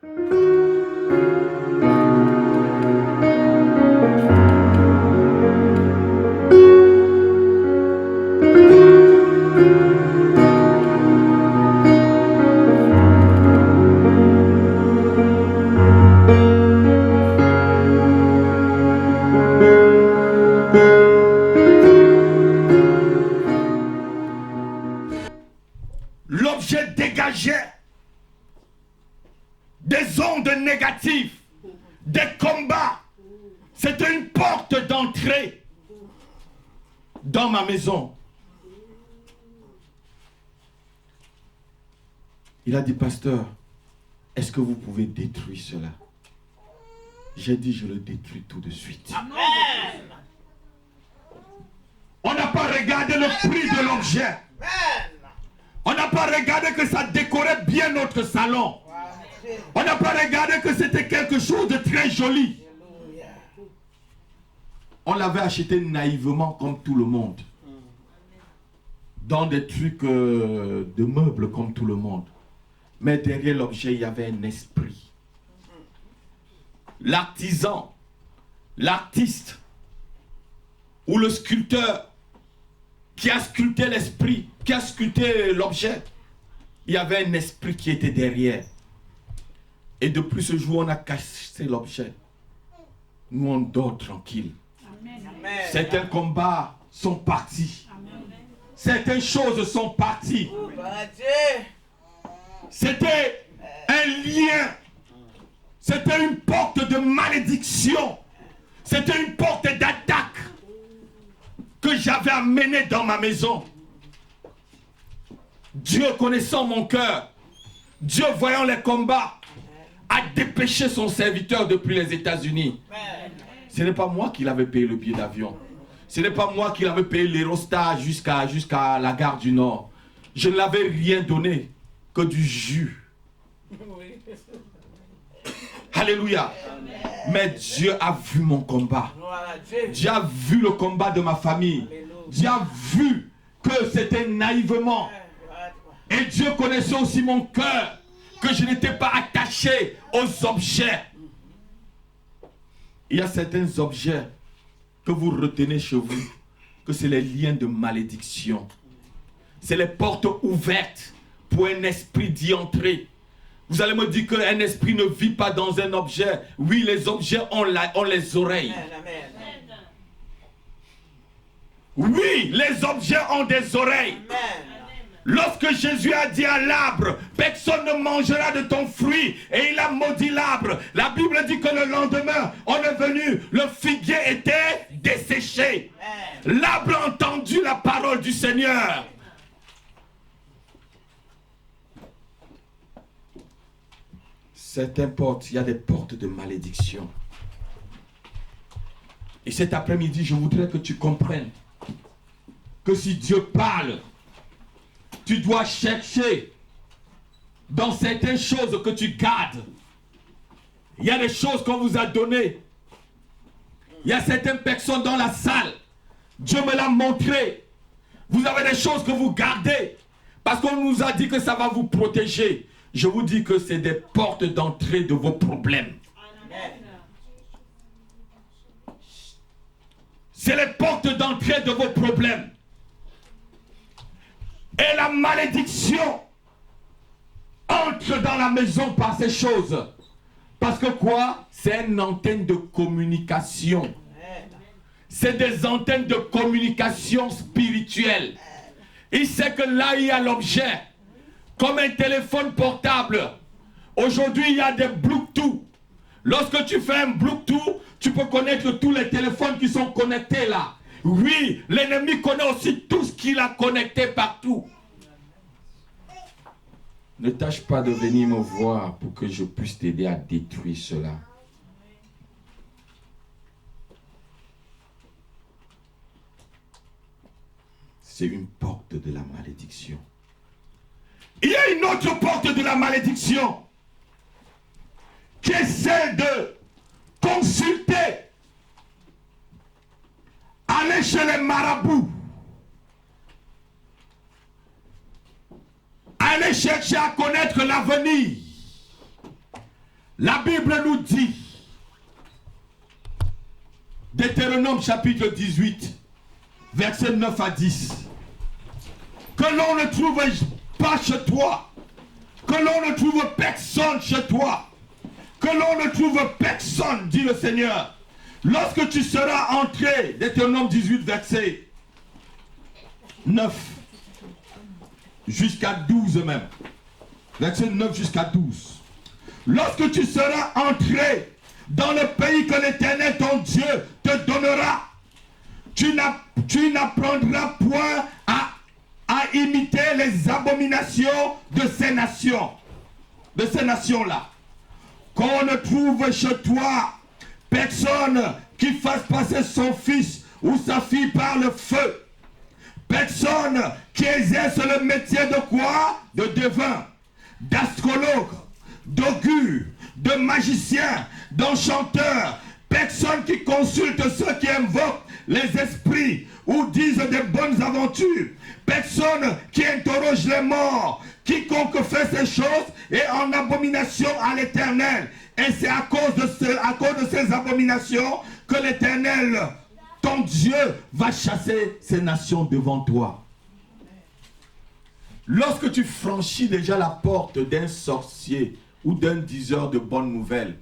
L'objet dégageait des ondes négatives, des combats. C'était une porte d'entrée dans ma maison. Il a dit, pasteur, est-ce que vous pouvez détruire cela? J'ai dit, je le détruis tout de suite. Amen. On n'a pas regardé le prix de l'objet. On n'a pas regardé que ça décorait bien notre salon. On n'a pas regardé que c'était quelque chose de très joli. On l'avait acheté naïvement comme tout le monde. Dans des trucs de meubles comme tout le monde. Mais derrière l'objet, il y avait un esprit. L'artisan, l'artiste ou le sculpteur qui a sculpté l'esprit, qui a sculpté l'objet, il y avait un esprit qui était derrière. Et depuis ce jour, on a cassé l'objet. Nous, on dort tranquille. Amen. Certains combats sont partis. Amen. Certaines choses sont parties. C'était un lien. C'était une porte de malédiction. C'était une porte d'attaque que j'avais amenée dans ma maison. Dieu connaissant mon cœur, Dieu voyant les combats, a dépêché son serviteur depuis les États-Unis. Ce n'est pas moi qui l'avais payé le billet d'avion. Ce n'est pas moi qui l'avais payé l'Aérostar jusqu'à la gare du Nord. Je ne l'avais rien donné que du jus. Alléluia. Mais Dieu a vu mon combat. Dieu a vu le combat de ma famille. Dieu a vu que c'était naïvement. Et Dieu connaissait aussi mon cœur, que je n'étais pas attaché aux objets. Il y a certains objets que vous retenez chez vous, que c'est les liens de malédiction. C'est les portes ouvertes pour un esprit d'y entrer. Vous allez me dire qu'un esprit ne vit pas dans un objet. Oui, les objets ont les oreilles. Oui, les objets ont des oreilles. Lorsque Jésus a dit à l'arbre, personne ne mangera de ton fruit, et il a maudit l'arbre, la Bible dit que le lendemain, on est venu, le figuier était desséché. L'arbre a entendu la parole du Seigneur. Certaines portes, il y a des portes de malédiction. Et cet après-midi, je voudrais que tu comprennes que si Dieu parle, tu dois chercher dans certaines choses que tu gardes. Il y a des choses qu'on vous a données. Il y a certaines personnes dans la salle. Dieu me l'a montré. Vous avez des choses que vous gardez parce qu'on nous a dit que ça va vous protéger. Je vous dis que c'est des portes d'entrée de vos problèmes. C'est les portes d'entrée de vos problèmes. Et la malédiction entre dans la maison par ces choses. Parce que quoi? C'est une antenne de communication. C'est des antennes de communication spirituelle. Il sait que là, il y a l'objet. Comme un téléphone portable. Aujourd'hui, il y a des Bluetooth. Lorsque tu fais un Bluetooth, tu peux connaître tous les téléphones qui sont connectés là. Oui, l'ennemi connaît aussi tout ce qu'il a connecté partout. Ne tâche pas de venir me voir pour que je puisse t'aider à détruire cela. C'est une porte de la malédiction. Il y a une autre porte de la malédiction qui est celle de consulter, aller chez les marabouts, aller chercher à connaître l'avenir. La Bible nous dit, Deutéronome chapitre 18, versets 9 à 10, que l'on ne trouve pas chez toi, que l'on ne trouve personne chez toi, que l'on ne trouve personne, dit le Seigneur. Lorsque tu seras entré, Deutéronome 18, verset 9, jusqu'à 12 même, verset 9 jusqu'à 12. Lorsque tu seras entré dans le pays que l'Éternel ton Dieu te donnera, tu n'apprendras point à imiter les abominations de ces nations, là. Qu'on ne trouve chez toi personne qui fasse passer son fils ou sa fille par le feu. Personne qui exerce le métier de quoi? De devin, d'astrologue, d'augure, de magicien, d'enchanteur. Personne qui consulte ceux qui invoquent les esprits ou disent des bonnes aventures. Personne qui interroge les morts. Quiconque fait ces choses est en abomination à l'Éternel. Et c'est à cause de ces abominations que l'Éternel, ton Dieu, va chasser ces nations devant toi. Lorsque tu franchis déjà la porte d'un sorcier ou d'un diseur de bonnes nouvelles,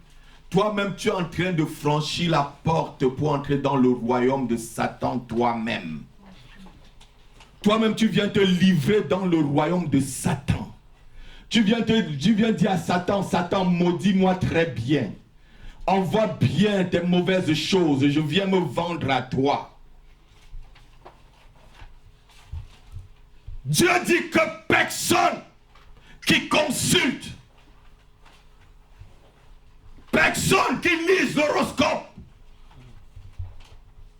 toi-même tu es en train de franchir la porte pour entrer dans le royaume de Satan toi-même. Toi-même tu viens te livrer dans le royaume de Satan. Tu viens dire à Satan, Satan, maudis-moi très bien. Envoie bien tes mauvaises choses, je viens me vendre à toi. Dieu dit que personne qui consulte, personne qui lise l'horoscope.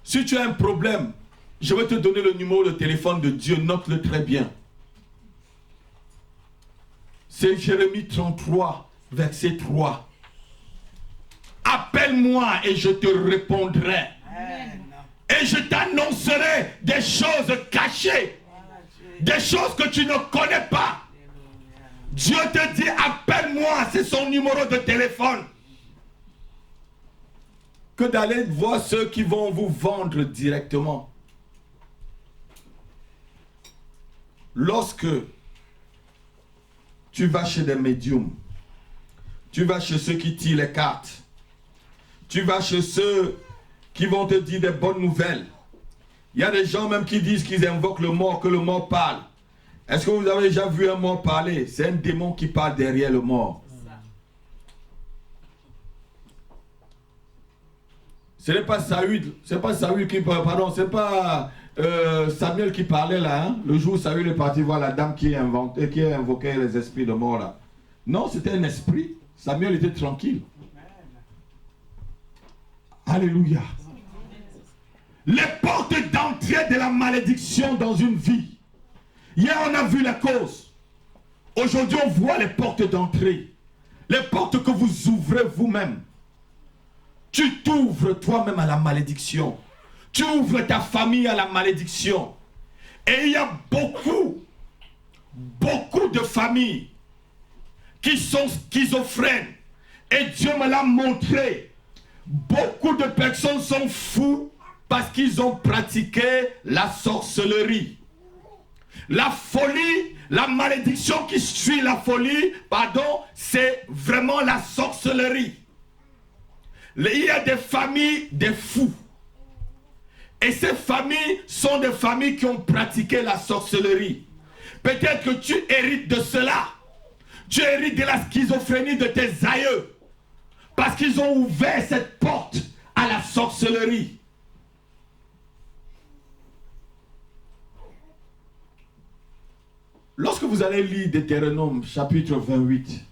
Si tu as un problème, je vais te donner le numéro de téléphone de Dieu, note-le très bien. C'est Jérémie 33, verset 3. Appelle-moi et je te répondrai. Amen. Et je t'annoncerai des choses cachées. Des choses que tu ne connais pas. Dieu te dit, appelle-moi, c'est son numéro de téléphone. Que d'aller voir ceux qui vont vous vendre directement. Lorsque tu vas chez des médiums, tu vas chez ceux qui tirent les cartes, tu vas chez ceux qui vont te dire des bonnes nouvelles. Il y a des gens même qui disent qu'ils invoquent le mort, que le mort parle. Est-ce que vous avez déjà vu un mort parler? C'est un démon qui parle derrière le mort. Ce n'est pas Saül, c'est pas Saül qui parle, pardon, c'est pas Samuel qui parlait là, hein? Le jour où Saül est parti voir la dame qui invoquait les esprits de mort là. Non, c'était un esprit. Samuel était tranquille. Alléluia. Les portes d'entrée de la malédiction dans une vie. Hier, on a vu la cause. Aujourd'hui, on voit les portes d'entrée. Les portes que vous ouvrez vous-même. Tu t'ouvres toi-même à la malédiction. Tu ouvres ta famille à la malédiction. Et il y a beaucoup de familles qui sont schizophrènes. Et Dieu me l'a montré. Beaucoup de personnes sont fous parce qu'ils ont pratiqué la sorcellerie. La folie, la malédiction qui suit la folie, pardon, c'est vraiment la sorcellerie. Il y a des familles de fous. Et ces familles sont des familles qui ont pratiqué la sorcellerie. Peut-être que tu hérites de cela. Tu hérites de la schizophrénie de tes aïeux. Parce qu'ils ont ouvert cette porte à la sorcellerie. Lorsque vous allez lire Deutéronome chapitre 28,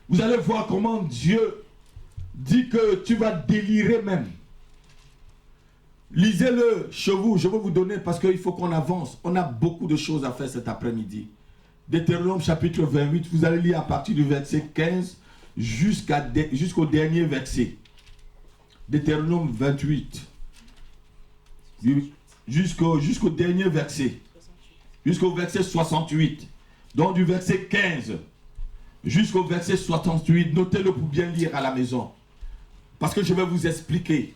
vous allez voir comment Dieu dit que tu vas délirer même. Lisez-le chez vous, je vais vous donner parce qu'il faut qu'on avance. On a beaucoup de choses à faire cet après-midi. Deutéronome chapitre 28, vous allez lire à partir du verset 15 jusqu'au dernier verset. Deutéronome 28. Jusqu'au dernier verset. Jusqu'au verset 68. Donc du verset 15 jusqu'au verset 68. Notez-le pour bien lire à la maison. Parce que je vais vous expliquer.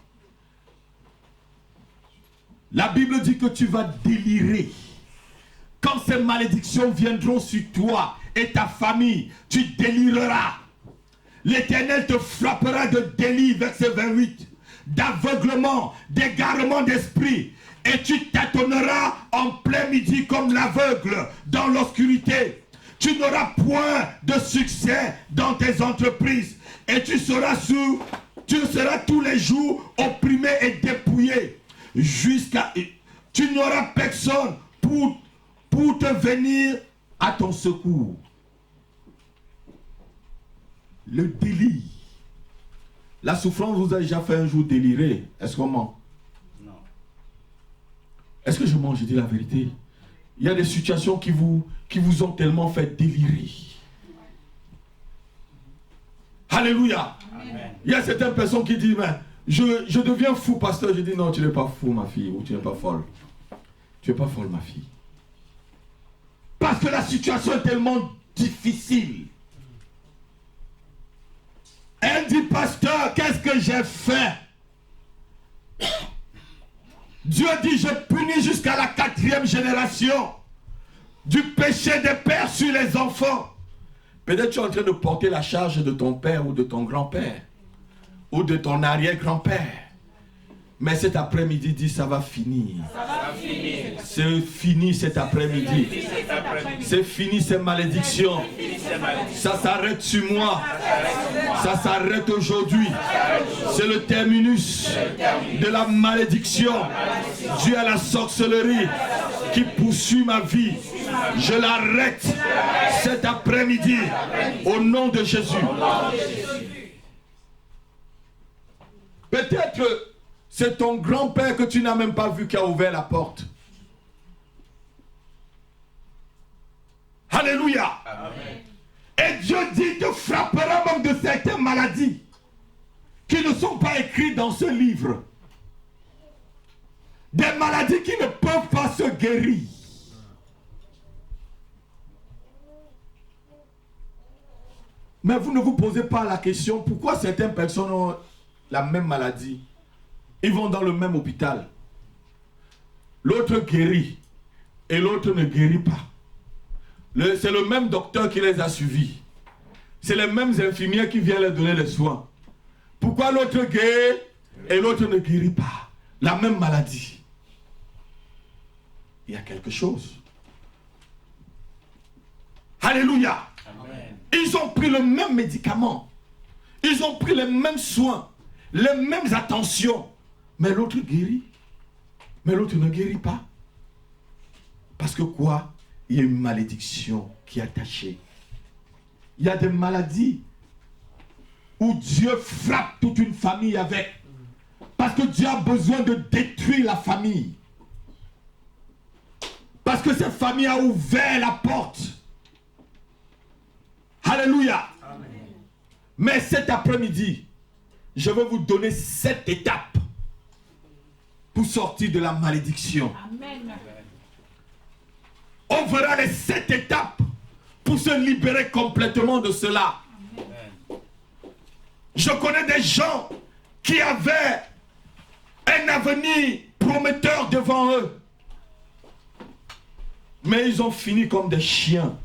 La Bible dit que tu vas délirer. Quand ces malédictions viendront sur toi et ta famille, tu délireras. L'Éternel te frappera de délit, verset 28, d'aveuglement, d'égarement d'esprit, et tu tâtonneras en plein midi comme l'aveugle dans l'obscurité. Tu n'auras point de succès dans tes entreprises, et tu seras tous les jours opprimé et dépouillé, tu n'auras personne pour te venir à ton secours. Le délit. La souffrance vous a déjà fait un jour délirer. Est-ce qu'on ment? Non. Est-ce que je mens? Je dis la vérité. Il y a des situations qui vous ont tellement fait délirer. Alléluia. Amen. Il y a certaines personnes qui disent, mais je deviens fou, pasteur. Je dis, non, tu n'es pas fou, ma fille, ou tu n'es pas folle. Tu n'es pas folle, ma fille. Parce que la situation est tellement difficile. Elle dit, pasteur, qu'est-ce que j'ai fait? Dieu dit, je punis jusqu'à la 4e génération du péché des pères sur les enfants. Peut-être tu es en train de porter la charge de ton père ou de ton grand-père ou de ton arrière-grand-père. Mais cet après-midi, dit, ça va finir. C'est fini cet après-midi. C'est fini ces malédictions. Ça s'arrête sur moi. Ça s'arrête aujourd'hui. C'est le terminus de la malédiction due à la sorcellerie qui poursuit ma vie. Je l'arrête cet après-midi au nom de Jésus. Peut-être que c'est ton grand-père que tu n'as même pas vu qui a ouvert la porte. Alléluia. Amen. Et Dieu dit, te frappera même de certaines maladies qui ne sont pas écrites dans ce livre. Des maladies qui ne peuvent pas se guérir. Mais vous ne vous posez pas la question, pourquoi certaines personnes ont la même maladie? Ils vont dans le même hôpital. L'autre guérit et l'autre ne guérit pas. C'est le même docteur qui les a suivis. C'est les mêmes infirmières qui viennent leur donner les soins. Pourquoi l'autre guérit et l'autre ne guérit pas? La même maladie. Il y a quelque chose. Alléluia. Amen. Ils ont pris le même médicament. Ils ont pris les mêmes soins, les mêmes attentions. Mais l'autre guérit. Mais l'autre ne guérit pas. Parce que quoi? Il y a une malédiction qui est attachée. Il y a des maladies où Dieu frappe toute une famille avec. Parce que Dieu a besoin de détruire la famille. Parce que cette famille a ouvert la porte. Alléluia. Amen. Mais cet après-midi, je vais vous donner 7 étapes pour sortir de la malédiction. Amen. On verra les 7 étapes pour se libérer complètement de cela. Amen. Je connais des gens qui avaient un avenir prometteur devant eux. Mais ils ont fini comme des chiens.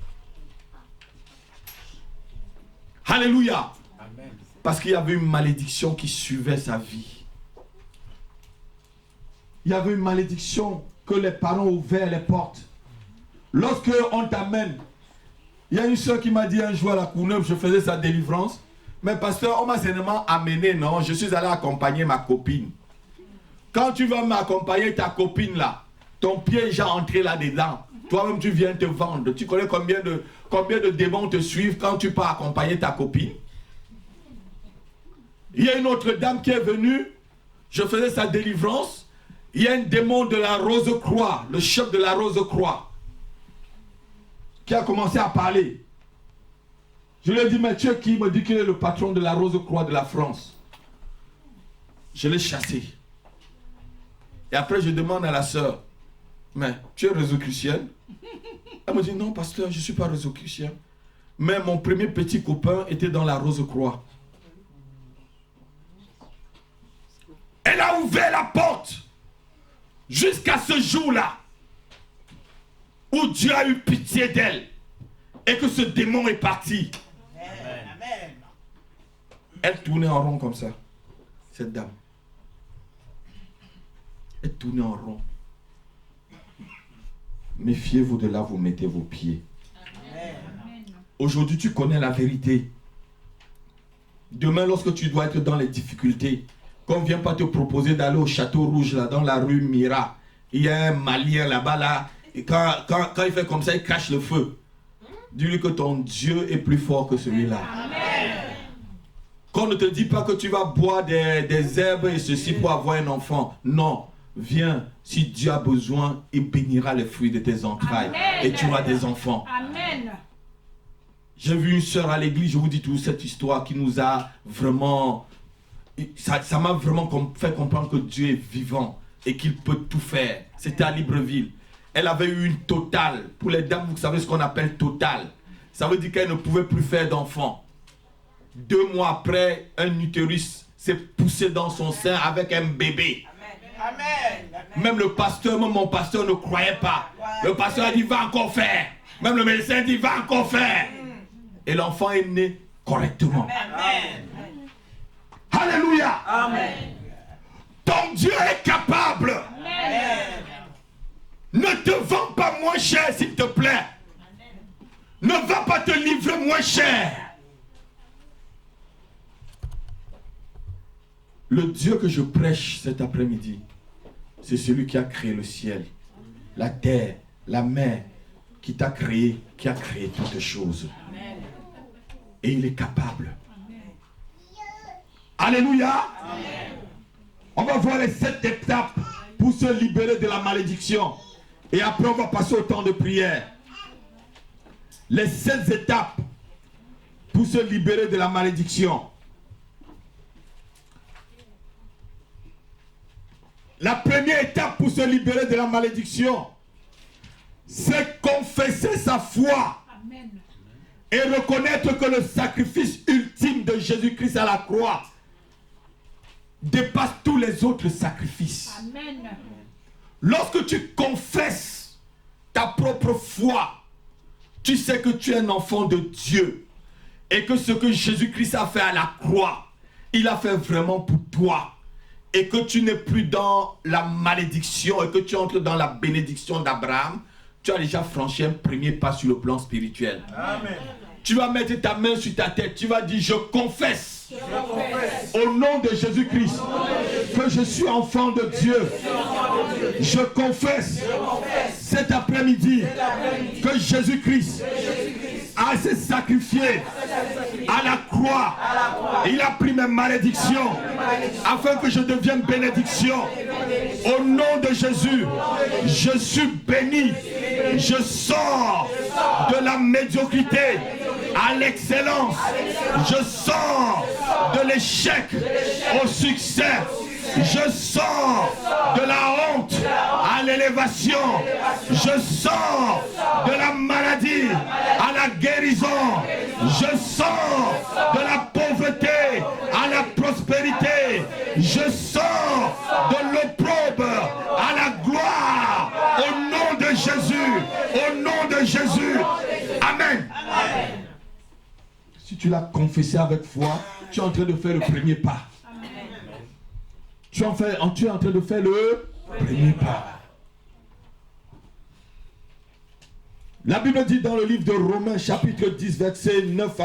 Alléluia. Amen. Parce qu'il y avait une malédiction qui suivait sa vie. Il y avait une malédiction que les parents ouvraient les portes. Lorsque on t'amène, il y a une soeur qui m'a dit un jour à la Courneuve, je faisais sa délivrance. Mais pasteur, on m'a seulement amené, non, je suis allé accompagner ma copine. Quand tu vas m'accompagner ta copine là, ton pied est déjà entré là-dedans. Toi-même tu viens te vendre. Tu connais combien de démons te suivent quand tu pars accompagner ta copine? Il y a une autre dame qui est venue, je faisais sa délivrance. Il y a un démon de la Rose-Croix, le chef de la Rose-Croix, qui a commencé à parler. Je lui ai dit, mais tu es qui? Il me dit qu'il est le patron de la Rose-Croix de la France. Je l'ai chassé. Et après, je demande à la sœur, mais tu es réseau-chrétienne? Elle me dit, non, pasteur, je ne suis pas réseau-chrétien. Mais mon premier petit copain était dans la Rose-Croix. Elle a ouvert la porte jusqu'à ce jour-là où Dieu a eu pitié d'elle et que ce démon est parti. Amen. Elle tournait en rond comme ça, cette dame. Elle tournait en rond. Méfiez-vous de là où vous mettez vos pieds. Aujourd'hui, tu connais la vérité. Demain, lorsque tu dois être dans les difficultés, qu'on ne vient pas te proposer d'aller au Château Rouge, là, dans la rue Mira, il y a un Malien là-bas, là, et quand il fait comme ça, il crache le feu. Dis-lui que ton Dieu est plus fort que celui-là. Qu'on ne te dit pas que tu vas boire des herbes et ceci pour avoir un enfant. Non. Viens, si Dieu a besoin, il bénira les fruits de tes entrailles. Amen. Et tu auras des enfants. Amen. J'ai vu une sœur à l'église, je vous dis toute cette histoire qui nous a vraiment... Ça m'a vraiment fait comprendre que Dieu est vivant et qu'il peut tout faire. C'était à Libreville. Elle avait eu une totale. Pour les dames, vous savez ce qu'on appelle totale. Ça veut dire qu'elle ne pouvait plus faire d'enfants. 2 mois après, un utérus s'est poussé dans son sein avec un bébé. Amen. Même le pasteur, même mon pasteur ne croyait pas. Le pasteur a dit, va encore faire. Même le médecin dit, va encore faire. Et l'enfant est né correctement. Amen. Alléluia. Amen. Ton Dieu est capable. Amen. Ne te vends pas moins cher, s'il te plaît. Ne va pas te livrer moins cher. Le Dieu que je prêche cet après-midi, c'est celui qui a créé le ciel, la terre, la mer, qui t'a créé, qui a créé toutes choses. Amen. Et il est capable. Amen. Alléluia. Amen. On va voir les 7 étapes pour se libérer de la malédiction. Et après, on va passer au temps de prière. Les 7 étapes pour se libérer de la malédiction. La première étape pour se libérer de la malédiction, c'est confesser sa foi. Amen. Et reconnaître que le sacrifice ultime de Jésus-Christ à la croix dépasse tous les autres sacrifices. Amen. Lorsque tu confesses ta propre foi, tu sais que tu es un enfant de Dieu et que ce que Jésus-Christ a fait à la croix, il a fait vraiment pour toi. Et que tu n'es plus dans la malédiction et que tu entres dans la bénédiction d'Abraham, tu as déjà franchi un premier pas sur le plan spirituel. Amen. Tu vas mettre ta main sur ta tête, tu vas dire, je confesse, au nom de Jésus-Christ que je suis enfant de Dieu. Je confesse cet après-midi que Jésus-Christ a s'est sacrifié à la croix. Il a pris mes malédictions afin que je devienne bénédiction. Au nom de Jésus, je suis béni. Je sors de la médiocrité à l'excellence. Je sors de l'échec au succès. Je sors de la honte à l'élévation. Je sors de la maladie à la guérison. Je sors de la pauvreté à la prospérité. Je sors de l'opprobre à la gloire. Au nom de Jésus. Au nom de Jésus. Amen. Si tu l'as confessé avec foi, tu es en train de faire le premier pas. Tu es en train de faire le premier pas. La Bible dit dans le livre de Romains chapitre 10 versets 9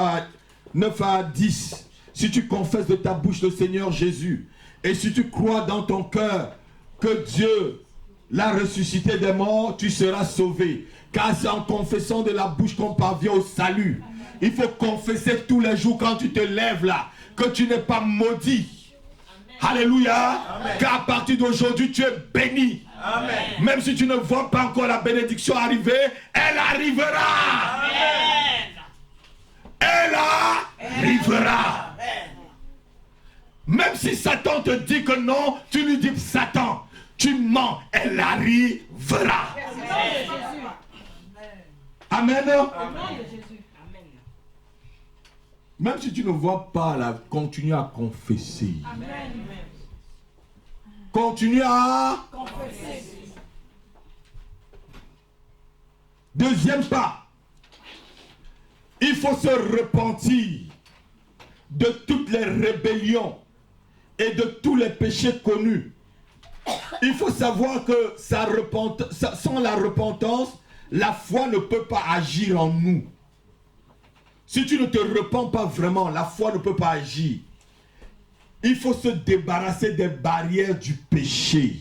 à 10. Si tu confesses de ta bouche le Seigneur Jésus et si tu crois dans ton cœur que Dieu l'a ressuscité des morts, tu seras sauvé. Car c'est en confessant de la bouche qu'on parvient au salut. Il faut confesser tous les jours quand tu te lèves là que tu n'es pas maudit. Alléluia. Amen. Car à partir d'aujourd'hui, tu es béni. Amen. Même si tu ne vois pas encore la bénédiction arriver, elle arrivera. Amen. Elle arrivera. Amen. Même si Satan te dit que non, tu lui dis Satan, tu mens, elle arrivera. Amen. Amen. Même si tu ne vois pas là, continue à confesser. Amen. Continue à confesser. Deuxième pas. Il faut se repentir de toutes les rébellions et de tous les péchés connus. Il faut savoir que sans la repentance, la foi ne peut pas agir en nous. Si tu ne te repens pas vraiment, la foi ne peut pas agir. Il faut se débarrasser des barrières du péché.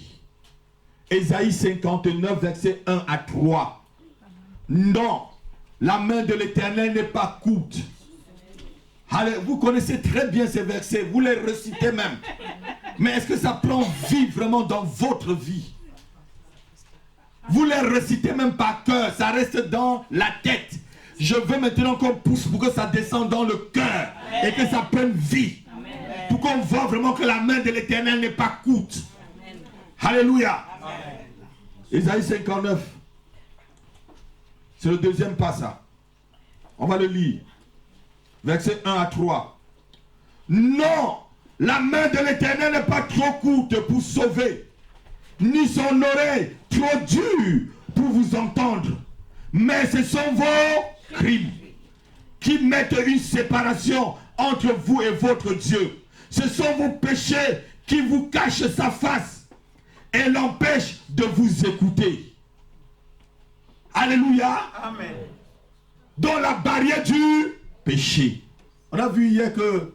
Ésaïe 59, versets 1 à 3. Non, la main de l'Éternel n'est pas courte. Allez, vous connaissez très bien ces versets, vous les recitez même. Mais est-ce que ça prend vie vraiment dans votre vie? Vous les recitez même par cœur, ça reste dans la tête. Je veux maintenant qu'on pousse pour que ça descende dans le cœur et que ça prenne vie. Pour qu'on voit vraiment que la main de l'Éternel n'est pas courte. Alléluia. Ésaïe 59. C'est le deuxième pas ça. On va le lire. Versets 1 à 3. Non, la main de l'Éternel n'est pas trop courte pour sauver, ni son oreille trop dure pour vous entendre. Mais ce sont vos crimes qui mettent une séparation entre vous et votre Dieu. Ce sont vos péchés qui vous cachent sa face et l'empêchent de vous écouter. Alléluia. Amen. Dans la barrière du péché. On a vu hier que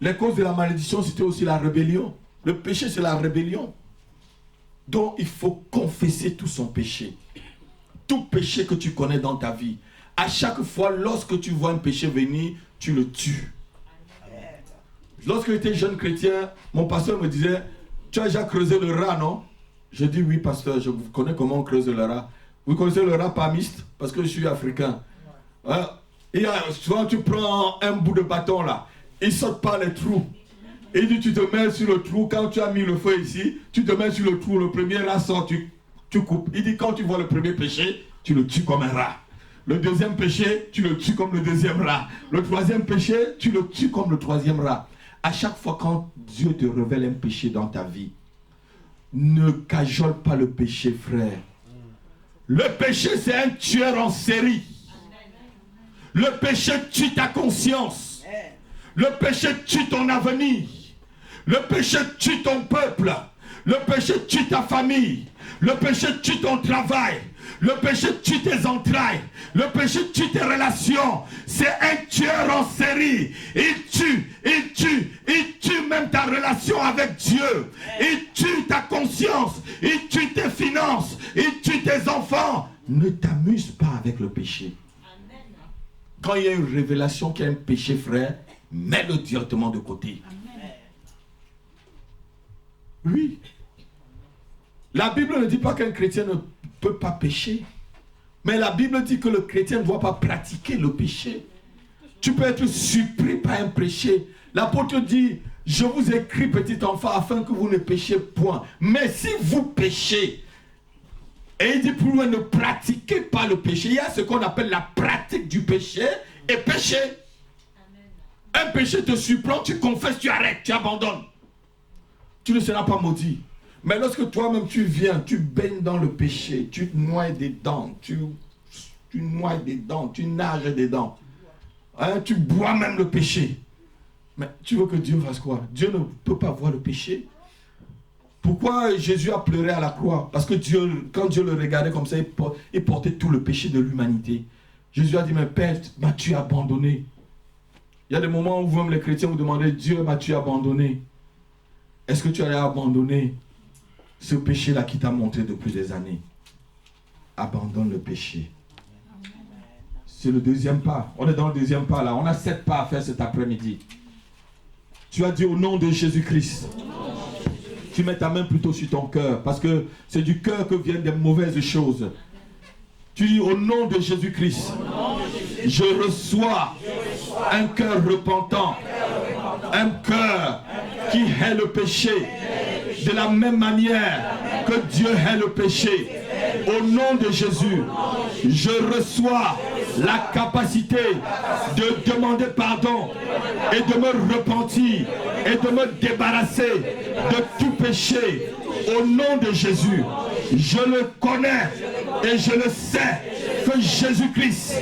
les causes de la malédiction, c'était aussi la rébellion. Le péché, c'est la rébellion. Donc, il faut confesser tout son péché. Tout péché que tu connais dans ta vie. À chaque fois, lorsque tu vois un péché venir, tu le tues. Lorsque j'étais jeune chrétien, mon pasteur me disait, tu as déjà creusé le rat, non? Je dis oui, pasteur, je connais comment on creuse le rat. Vous connaissez le rat palmiste? Parce que je suis africain. Et souvent, tu prends un bout de bâton là, il saute par les trous. Et il dit, tu te mets sur le trou, quand tu as mis le feu ici, tu te mets sur le trou, le premier rat sort, tu coupes. Il dit, quand tu vois le premier péché, tu le tues comme un rat. Le deuxième péché, tu le tues comme le deuxième rat. Le troisième péché, tu le tues comme le troisième rat. À chaque fois quand Dieu te révèle un péché dans ta vie, ne cajole pas le péché, frère. Le péché, c'est un tueur en série. Le péché tue ta conscience. Le péché tue ton avenir. Le péché tue ton peuple. Le péché tue ta famille. Le péché tue ton travail. Le péché tue tes entrailles. Le péché tue tes relations. C'est un tueur en série. Il tue même ta relation avec Dieu. Il tue ta conscience. Il tue tes finances. Il tue tes enfants. Ne t'amuse pas avec le péché. Quand il y a une révélation qu'il y a un péché, frère, mets-le directement de côté. Oui. La Bible ne dit pas qu'un chrétien ne peut pas pécher. Mais la Bible dit que le chrétien ne doit pas pratiquer le péché. Tu peux être surpris par un péché. L'apôtre dit, je vous écris petit enfant afin que vous ne péchiez point. Mais si vous péchez, et il dit pour vous ne pratiquez pas le péché. Il y a ce qu'on appelle la pratique du péché et péché. Un péché te surprend, tu confesses, tu arrêtes, tu abandonnes. Tu ne seras pas maudit. Mais lorsque toi-même tu viens, tu baignes dans le péché, tu te noies dedans, tu noies dedans, tu nages dedans. Tu bois même le péché. Mais tu veux que Dieu fasse quoi? Dieu ne peut pas voir le péché. Pourquoi Jésus a pleuré à la croix? Parce que Dieu, quand Dieu le regardait comme ça, il portait tout le péché de l'humanité. Jésus a dit, mais Père, m'as-tu abandonné? Il y a des moments où vous-même les chrétiens vous demandez, Dieu, m'as-tu abandonné? Est-ce que tu allais abandonner ce péché-là qui t'a montré depuis des années? Abandonne le péché. C'est le deuxième pas. On est dans le deuxième pas là. On a 7 pas à faire cet après-midi. Tu as dit au nom de Jésus-Christ. Tu mets ta main plutôt sur ton cœur. Parce que c'est du cœur que viennent des mauvaises choses. Tu dis au nom de Jésus-Christ. Je reçois un cœur repentant. Un cœur qui hait le péché. De la même manière que Dieu hait le péché. Au nom de Jésus, je reçois la capacité de demander pardon et de me repentir et de me débarrasser de tout péché. Au nom de Jésus, je le connais et je le sais que Jésus-Christ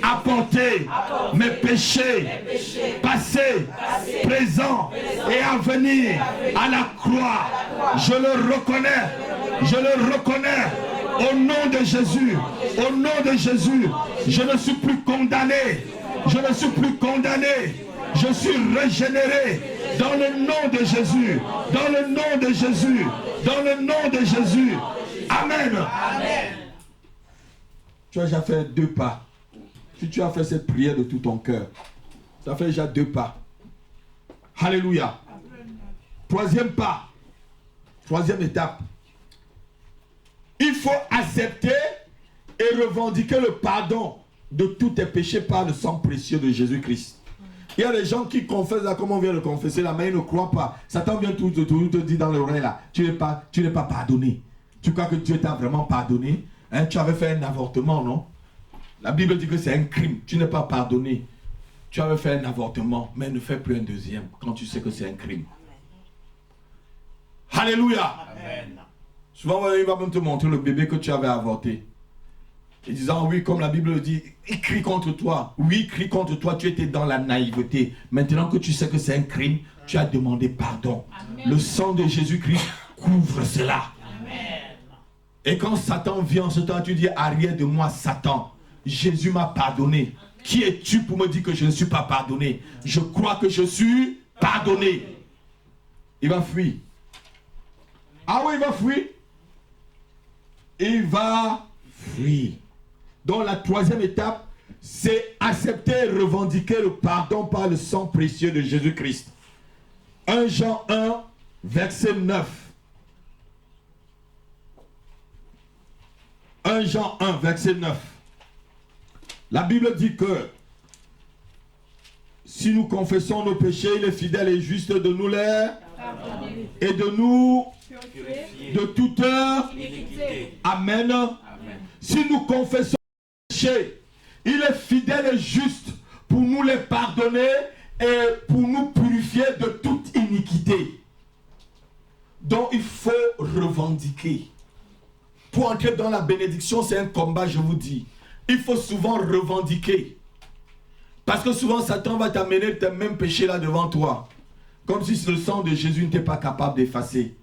a porté mes péchés passés, présents et à venir à la croix. Je le reconnais au nom de Jésus. Au nom de Jésus, je ne suis plus condamné. Je ne suis plus condamné. Je suis régénéré dans le nom de Jésus. Dans le nom de Jésus. Dans le nom de Jésus. Amen. Amen. Tu as déjà fait 2 pas. Si tu as fait cette prière de tout ton cœur, ça fait déjà 2 pas. Alléluia. 3e pas. 3e étape. Il faut accepter et revendiquer le pardon de tous tes péchés par le sang précieux de Jésus-Christ. Il y a des gens qui confessent là, comme on vient de confesser là, mais ils ne croient pas. Satan vient tout te dire dans l'oreille là, tu n'es pas pardonné. Tu crois que Dieu t'a vraiment pardonné? Hein, tu avais fait un avortement, non? La Bible dit que c'est un crime. Tu n'es pas pardonné. Tu avais fait un avortement, mais ne fais plus un deuxième quand tu sais que c'est un crime. Alléluia. Amen. Souvent, il va même te montrer le bébé que tu avais avorté. Et disant, oui, comme la Bible le dit, il crie contre toi. Oui, il crie contre toi, tu étais dans la naïveté. Maintenant que tu sais que c'est un crime, tu as demandé pardon. Amen. Le sang de Jésus-Christ couvre cela. Amen. Et quand Satan vient en ce temps, tu dis, arrière de moi, Satan. Jésus m'a pardonné. Qui es-tu pour me dire que je ne suis pas pardonné? Je crois que je suis pardonné. Il va fuir. Ah oui, il va fuir. Il va fuir. Donc la 3e étape, c'est accepter et revendiquer le pardon par le sang précieux de Jésus-Christ. 1 Jean 1, verset 9. 1 Jean 1, verset 9. La Bible dit que si nous confessons nos péchés, il est fidèle et juste de nous les pardonner et de nous purifier de toute iniquité. Amen. Amen. Si nous confessons nos péchés, il est fidèle et juste pour nous les pardonner et pour nous purifier de toute iniquité. Donc il faut revendiquer. Pour entrer dans la bénédiction, c'est un combat, je vous dis. Il faut souvent revendiquer. Parce que souvent, Satan va t'amener tes mêmes péchés là devant toi. Comme si le sang de Jésus n'était pas capable d'effacer.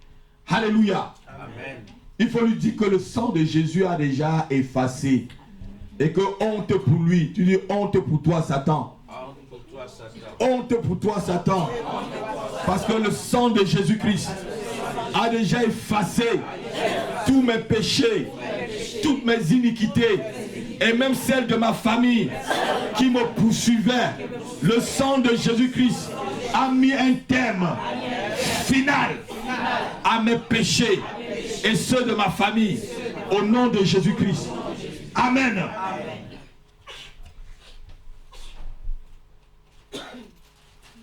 Alléluia. Amen. Il faut lui dire que le sang de Jésus a déjà effacé. Et que honte pour lui. Tu dis honte pour toi, Satan. Honte pour toi, Satan. Parce que le sang de Jésus-Christ a déjà effacé tous mes péchés, toutes mes iniquités. Et même celle de ma famille qui me poursuivait. Le sang de Jésus-Christ a mis un terme final à mes péchés et ceux de ma famille. Au nom de Jésus-Christ. Amen.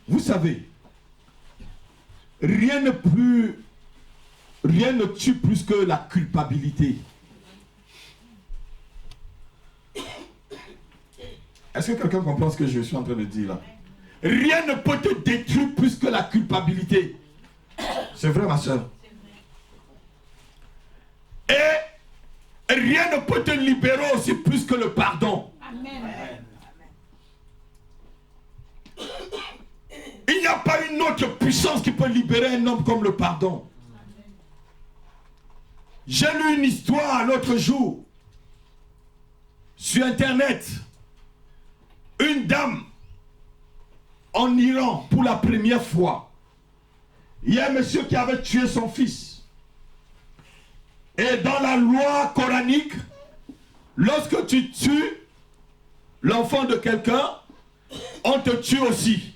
Vous savez, rien ne tue plus que la culpabilité. Est-ce que quelqu'un comprend ce que je suis en train de dire là? Rien ne peut te détruire plus que la culpabilité. C'est vrai, ma soeur. Et rien ne peut te libérer aussi plus que le pardon. Amen. Il n'y a pas une autre puissance qui peut libérer un homme comme le pardon. J'ai lu une histoire l'autre jour sur Internet. Une dame en Iran pour la première fois. Il y a un monsieur qui avait tué son fils. Et dans la loi coranique, lorsque tu tues l'enfant de quelqu'un, on te tue aussi.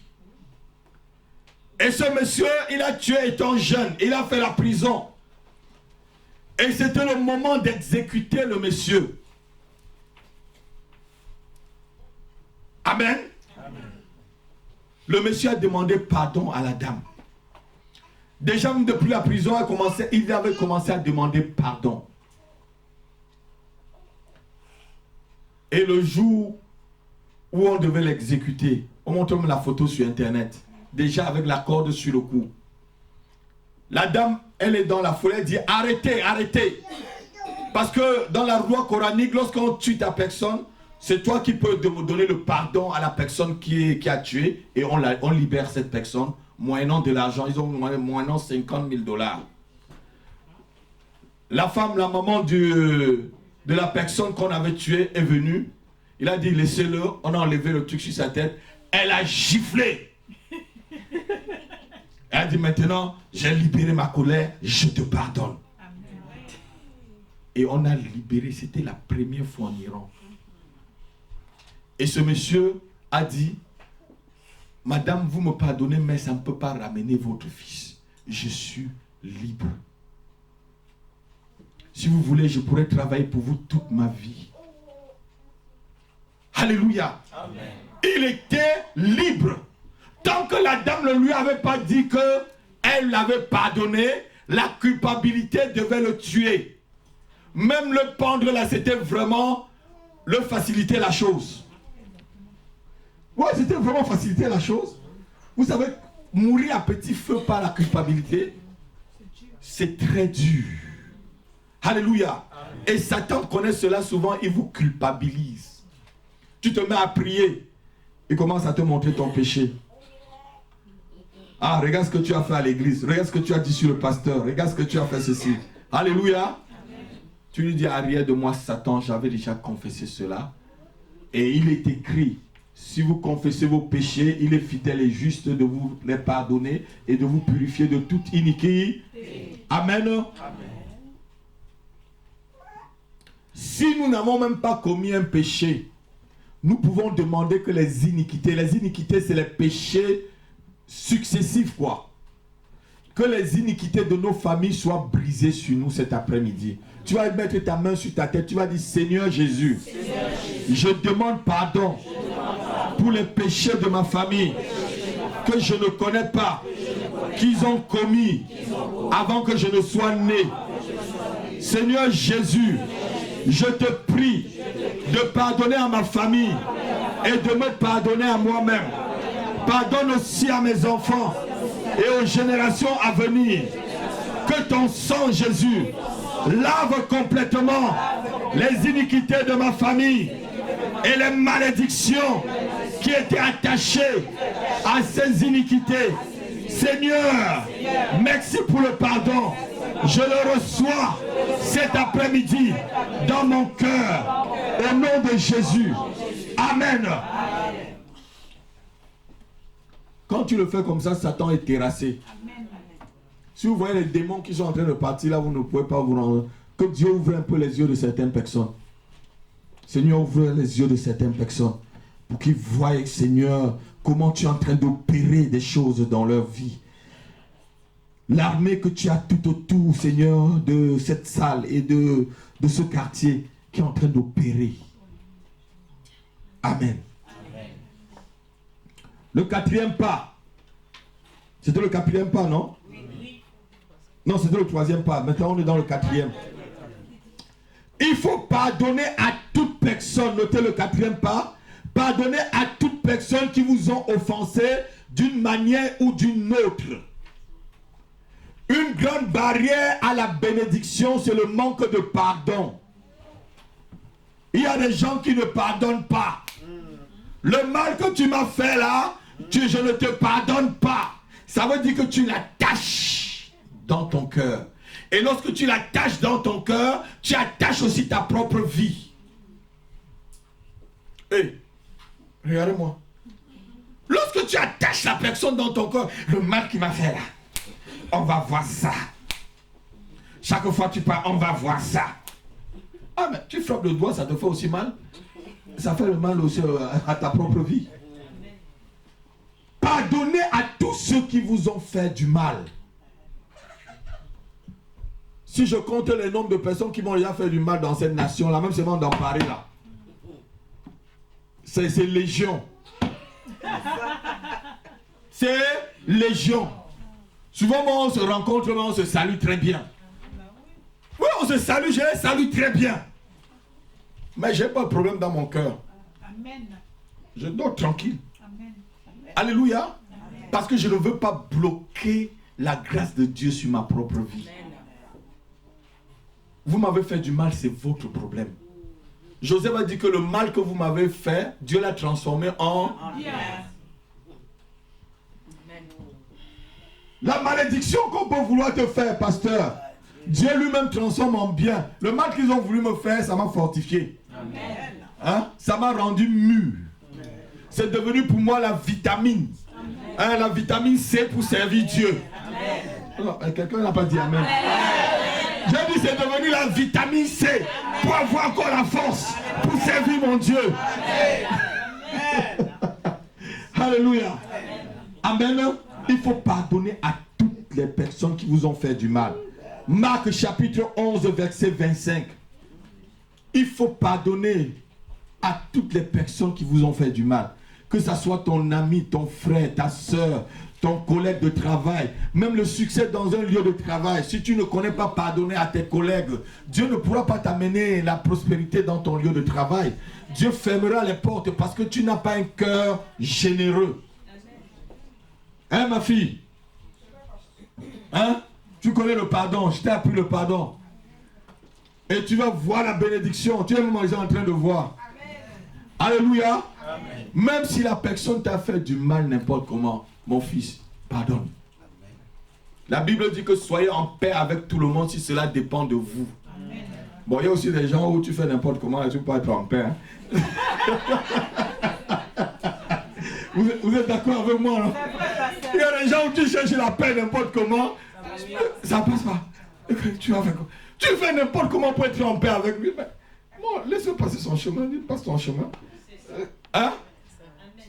Et ce monsieur, il a tué étant jeune. Il a fait la prison. Et c'était le moment d'exécuter le monsieur. Amen. Amen. Le monsieur a demandé pardon à la dame. Déjà, depuis la prison, il avait commencé à demander pardon. Et le jour où on devait l'exécuter, on montre même la photo sur internet, déjà avec la corde sur le cou. La dame, elle est dans la foule, elle dit arrêtez, arrêtez. Parce que dans la loi coranique, lorsqu'on tue ta personne, c'est toi qui peux donner le pardon à la personne qui a tué et on libère cette personne moyennant de l'argent. Ils ont moyennant 50 000 $. La femme, la maman de la personne qu'on avait tuée est venue. Il a dit laissez-le, on a enlevé le truc sur sa tête. Elle a giflé. Elle a dit maintenant, j'ai libéré ma colère, je te pardonne. Et on a libéré, c'était la première fois en Iran. Et ce monsieur a dit, madame, vous me pardonnez, mais ça ne peut pas ramener votre fils. Je suis libre. Si vous voulez, je pourrais travailler pour vous toute ma vie. Alléluia. Amen. Il était libre. Tant que la dame ne lui avait pas dit qu'elle l'avait pardonné, la culpabilité devait le tuer. Même le pendre là, c'était vraiment le faciliter la chose. Ouais, c'était vraiment faciliter la chose. Vous savez, mourir à petit feu par la culpabilité, c'est très dur. Alléluia. Amen. Et Satan connaît cela souvent, il vous culpabilise. Tu te mets à prier, il commence à te montrer ton péché. Ah, regarde ce que tu as fait à l'église, regarde ce que tu as dit sur le pasteur, regarde ce que tu as fait ceci. Alléluia. Amen. Tu lui dis, arrière de moi Satan, j'avais déjà confessé cela. Et il est écrit, si vous confessez vos péchés, il est fidèle et juste de vous les pardonner et de vous purifier de toute iniquité. Amen. Amen. Si nous n'avons même pas commis un péché, nous pouvons demander que les iniquités c'est les péchés successifs quoi. Que les iniquités de nos familles soient brisées sur nous cet après-midi. Tu vas mettre ta main sur ta tête, tu vas dire Seigneur Jésus, je demande pardon pour les péchés de ma famille que je ne connais pas, qu'ils ont commis avant que je ne sois né. Seigneur Jésus, je te prie de pardonner à ma famille et de me pardonner à moi-même. Pardonne aussi à mes enfants et aux générations à venir. Que ton sang, Jésus, lave complètement les iniquités de ma famille et les malédictions qui étaient attachées à ces iniquités. Seigneur, merci pour le pardon. Je le reçois cet après-midi dans mon cœur au nom de Jésus. Amen. Quand tu le fais comme ça, Satan est terrassé. Si vous voyez les démons qui sont en train de partir là, vous ne pouvez pas vous rendre. Que Dieu ouvre un peu les yeux de certaines personnes. Seigneur, ouvre les yeux de certaines personnes pour qu'ils voient, Seigneur, comment tu es en train d'opérer des choses dans leur vie. L'armée que tu as tout autour, Seigneur, de cette salle et de ce quartier qui est en train d'opérer. Amen. Amen. Le quatrième pas. C'était le quatrième pas, non? Oui. Non, c'était le troisième pas. Maintenant, on est dans le quatrième. Il faut pardonner à toute personne. Notez le quatrième pas. Pardonnez à toute personne qui vous ont offensé d'une manière ou d'une autre. Une grande barrière à la bénédiction, c'est le manque de pardon. Il y a des gens qui ne pardonnent pas. Le mal que tu m'as fait là, je ne te pardonne pas. Ça veut dire que tu l'attaches dans ton cœur. Et lorsque tu l'attaches dans ton cœur, tu attaches aussi ta propre vie. Hé, regardez-moi. Lorsque tu attaches la personne dans ton cœur, le mal qu'il m'a fait là, on va voir ça. Chaque fois que tu parles, on va voir ça. Ah, mais tu frappes le doigt, ça te fait aussi mal. Ça fait le mal aussi à ta propre vie. Pardonnez à tous ceux qui vous ont fait du mal. Si je compte le nombre de personnes qui m'ont déjà fait du mal dans cette nation, là, même seulement dans Paris, là, c'est légion. C'est légion. Souvent, on se rencontre, mais on se salue très bien. Oui, on se salue, je les salue très bien. Mais je n'ai pas de problème dans mon cœur. Amen. Je dors tranquille. Amen. Alléluia. Amen. Parce que je ne veux pas bloquer la grâce de Dieu sur ma propre vie. Amen. Vous m'avez fait du mal, c'est votre problème. Joseph a dit que le mal que vous m'avez fait, Dieu l'a transformé en Bien. la malédiction qu'on peut vouloir te faire, pasteur. Dieu lui-même transforme en bien. Le mal qu'ils ont voulu me faire, ça m'a fortifié. Amen. Hein? Ça m'a rendu mûr. C'est devenu pour moi la vitamine. Hein, la vitamine C pour servir Dieu. Non, quelqu'un n'a pas dit amen. J'ai dit c'est devenu la vitamine C pour avoir encore la force pour servir mon Dieu. Alléluia. Amen. Il faut pardonner à toutes les personnes qui vous ont fait du mal. Marc chapitre 11 verset 25. Il faut pardonner à toutes les personnes qui vous ont fait du mal. Que ce soit ton ami, ton frère, ta soeur, ton collègue de travail, même le succès dans un lieu de travail. Si tu ne connais pas pardonner à tes collègues, Dieu ne pourra pas t'amener la prospérité dans ton lieu de travail. Dieu fermera les portes parce que tu n'as pas un cœur généreux. Hein, ma fille? Hein? Tu connais le pardon, je t'ai appris le pardon. Et tu vas voir la bénédiction. Tu es même en train de voir. Amen. Alléluia. Amen. Même si la personne t'a fait du mal n'importe comment, mon fils, pardonne. Amen. La Bible dit que soyez en paix avec tout le monde si cela dépend de vous. Amen. Bon, il y a aussi des gens où tu fais n'importe comment et tu peux pas être en paix. Hein? Vous êtes d'accord avec moi, non? Il y a des gens où tu cherches la paix n'importe comment, ça passe pas. Tu vas faire quoi? Tu fais n'importe comment pour être en paix avec lui. Mais bon, laisse-le passer son chemin. Il passe ton chemin. Hein?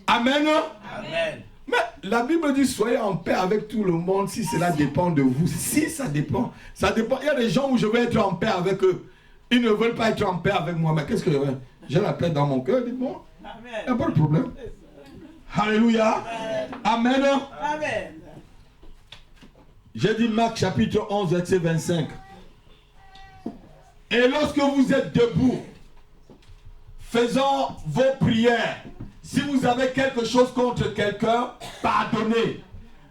Amen. Amen. Mais la Bible dit soyez en paix avec tout le monde si cela dépend de vous. Si ça dépend. Ça dépend. Il y a des gens où je vais être en paix avec eux. Ils ne veulent pas être en paix avec moi. Mais qu'est-ce que j'ai la paix dans mon cœur? Dis bon. Il n'y a pas de problème. Alléluia. Amen. Amen. J'ai dit Marc chapitre 11 verset 25. Et lorsque vous êtes debout, faisant vos prières, si vous avez quelque chose contre quelqu'un, pardonnez,